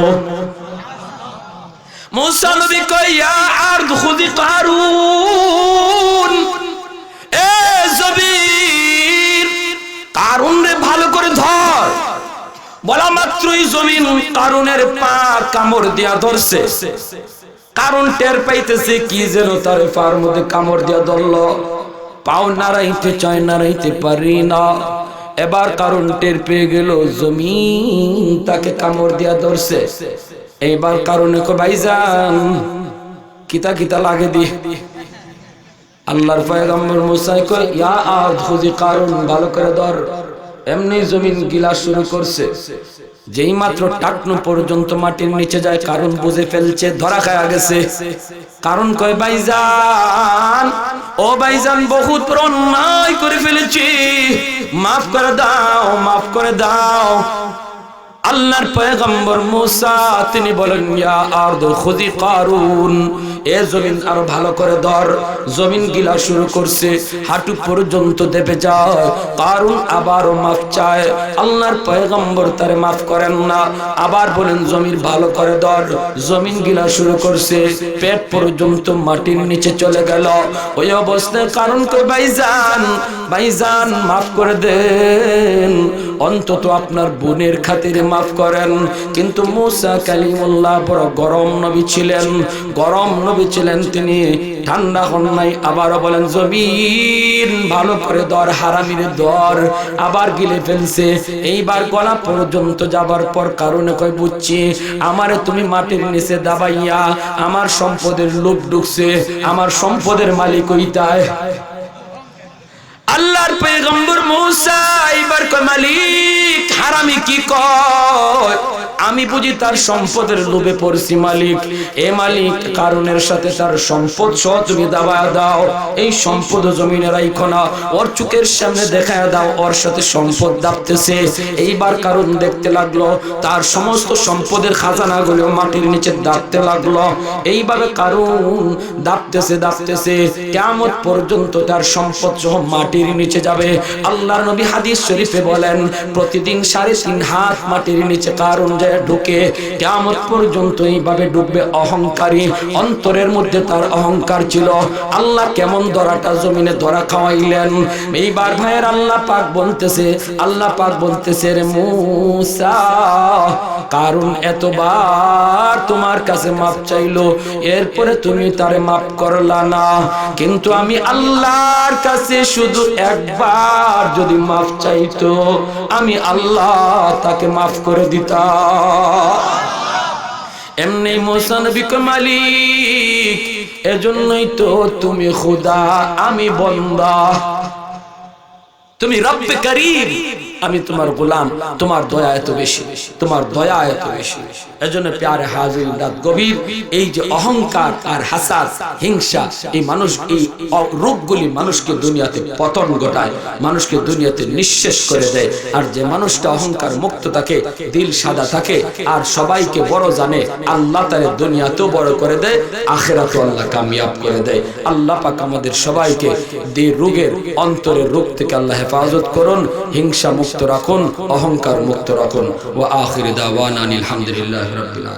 মুসা নবী কয় ইয়া আরদ খুদি কারুন, এ জমিন কারুন রে ভালো করে ধর। বলা মাত্রই জমিন কারুনের পা কামড় দিয়া ধরছে। কারুন টের পাইতেছে কি যেন তার পার মধ্যে কামড় দিয়া ধরলো। পাও নাড়াইতে চায়, নাড়াইতে পারি না। এবার কারুন টের পেয়ে গেল জমিন তাকে কামড় দিয়া ধরছে। এইবার কারুনে কো ভাইজান কিতা কিতা লাগে দি। আল্লাহর পয়গম্বর মুসা কয় ইয়া আদ খুদি কারুন ভালো করে ধর। এমনি জমিন গিলা শুরু করছে। যেই মাত্র টাকনু পর্যন্ত মাটির নিচে যায় কারণ বুঝে ফেলছে ধরা খায়া গেছে। কারণ কয় ভাইজান, ও ভাইজান বহুত অন্যায় করে ফেলেছি, মাফ করে দাও, মাফ করে দাও। আল্লাহর পয়গম্বর মুসা তিনি বলেন, ইয়া আরদু খুযি কারুন, এ জমিন আরো ভালো করে ধর। জমিন গিলা শুরু করছে, হাঁটু পর্যন্ত দেবে যায়। কারুন আবারও মাফ চায়, আল্লাহর পয়গম্বর তারে মাফ করেন না, আবার বলেন জমিন ভালো করে ধর। জমিন গিলা শুরু করছে, পেট পর্যন্ত মাটির নিচে চলে গেল। ওই অবস্থায় কারুন কই, ভাইজান ভাইজান মাফ করে দেন, অন্তত আপনার বোনের খাতিরে মাফ করেন। কিন্তু মুসা কালিমুল্লাহ বড় গরম নবী ছিলেন, গরম নবী ছিলেন, তিনি ঠান্ডা হন নাই। আবারও বলেন জমিন ভালো করে ধর, হারামির ধর। আবার গিলে ফেলছে, এইবার গলা পর্যন্ত যাবার পর কারণে কই, বুঝছি আমারে তুমি মাটির নিচে দাবাইয়া আমার সম্পদের লোভ ঢুকছে, আমার সম্পদের মালিক ওইটাই। আল্লাহর পয়গম্বর মুসা এইবার কয়, মালিক হারামি কি কয়, আমি বুঝি তার সম্পদের লোভে পড়ছি মালিক। এ মালিক, কারণের সাথে তার সম্পদ সহ তুমি দাবায়া দাও, এই সম্পদ জমিনে রাইখো না, ওর চোখের সামনে দেখায় দাও ওর সাথে সম্পদ দাপতেছে। এইবার কারণ দেখতে লাগলো তার সমস্ত সম্পদের খাজানাগুলো মাটির নিচে দাপতে লাগলো। এইভাবে কারণ দাপতেছে দাপতেছে, কিয়ামত পর্যন্ত তার সম্পদ সহ মাটির নিচে যাবে। আল্লাহর নবী হাদিস শরীফে বলেন, প্রতিদিন 3.5 হাত মাটির নিচে কারণ যায় ঢুকে, কিয়ামত পর্যন্ত এইভাবে ডুববে। অহংকারী, অন্তরের মধ্যে তার অহংকার ছিল। আল্লাহ কেমন ধরাটা জমিনে ধরা খাওয়াইলেন। এইবার ভাইয়ের আল্লাহ পাক বলতেছে, আল্লাহ পাক বলতেছে, রে মুসা, কারণ এতবার তোমার কাছে মাপ চাইলো, এরপরে তুমি তারে মাপ করলা না, কিন্তু আমি আল্লাহর কাছে শুধু একবার যদি মাফ চাইতো, আমি আল্লাহ তাকে মাফ করে দিতাম। এমনি মুসা নবী কয়, মালিক এজন্যই তো তুমি খোদা, আমি বান্দা, তুমি রব্বে করিম, আমি তোমার গোলাম, তোমার দয়া এত বেশি, তোমার দয়া এত বেশি। এজন্য প্যারে হাজির রাত গভীর, এই যে অহংকার আর হাসাদ, হিংসা, এই মানুষ, এই রোগগুলি মানুষকে দুনিয়াতে পতন ঘটায়, মানুষকে দুনিয়াতে নিঃশেষ করে দেয়। আর যে মানুষটা অহংকার মুক্ত থাকে, দিল সাদা থাকে, আর সবাইকে বড় জানে, আল্লাহ তারে দুনিয়াতেও বড় করে দেয়, আখিরাতেও আল্লাহ কামিয়াব করে দেয়। আল্লাহ পাক আমাদের সবাইকে এই রোগের, অন্তরের রোগ থেকে আল্লাহ হেফাজত করুন, হিংসা মুক্ত রাখুন, অহংকার মুক্ত রাখুন। ওয়া আখির দাওয়ানা আলহামদুলিল্লাহি রাব্বিল আলামিন।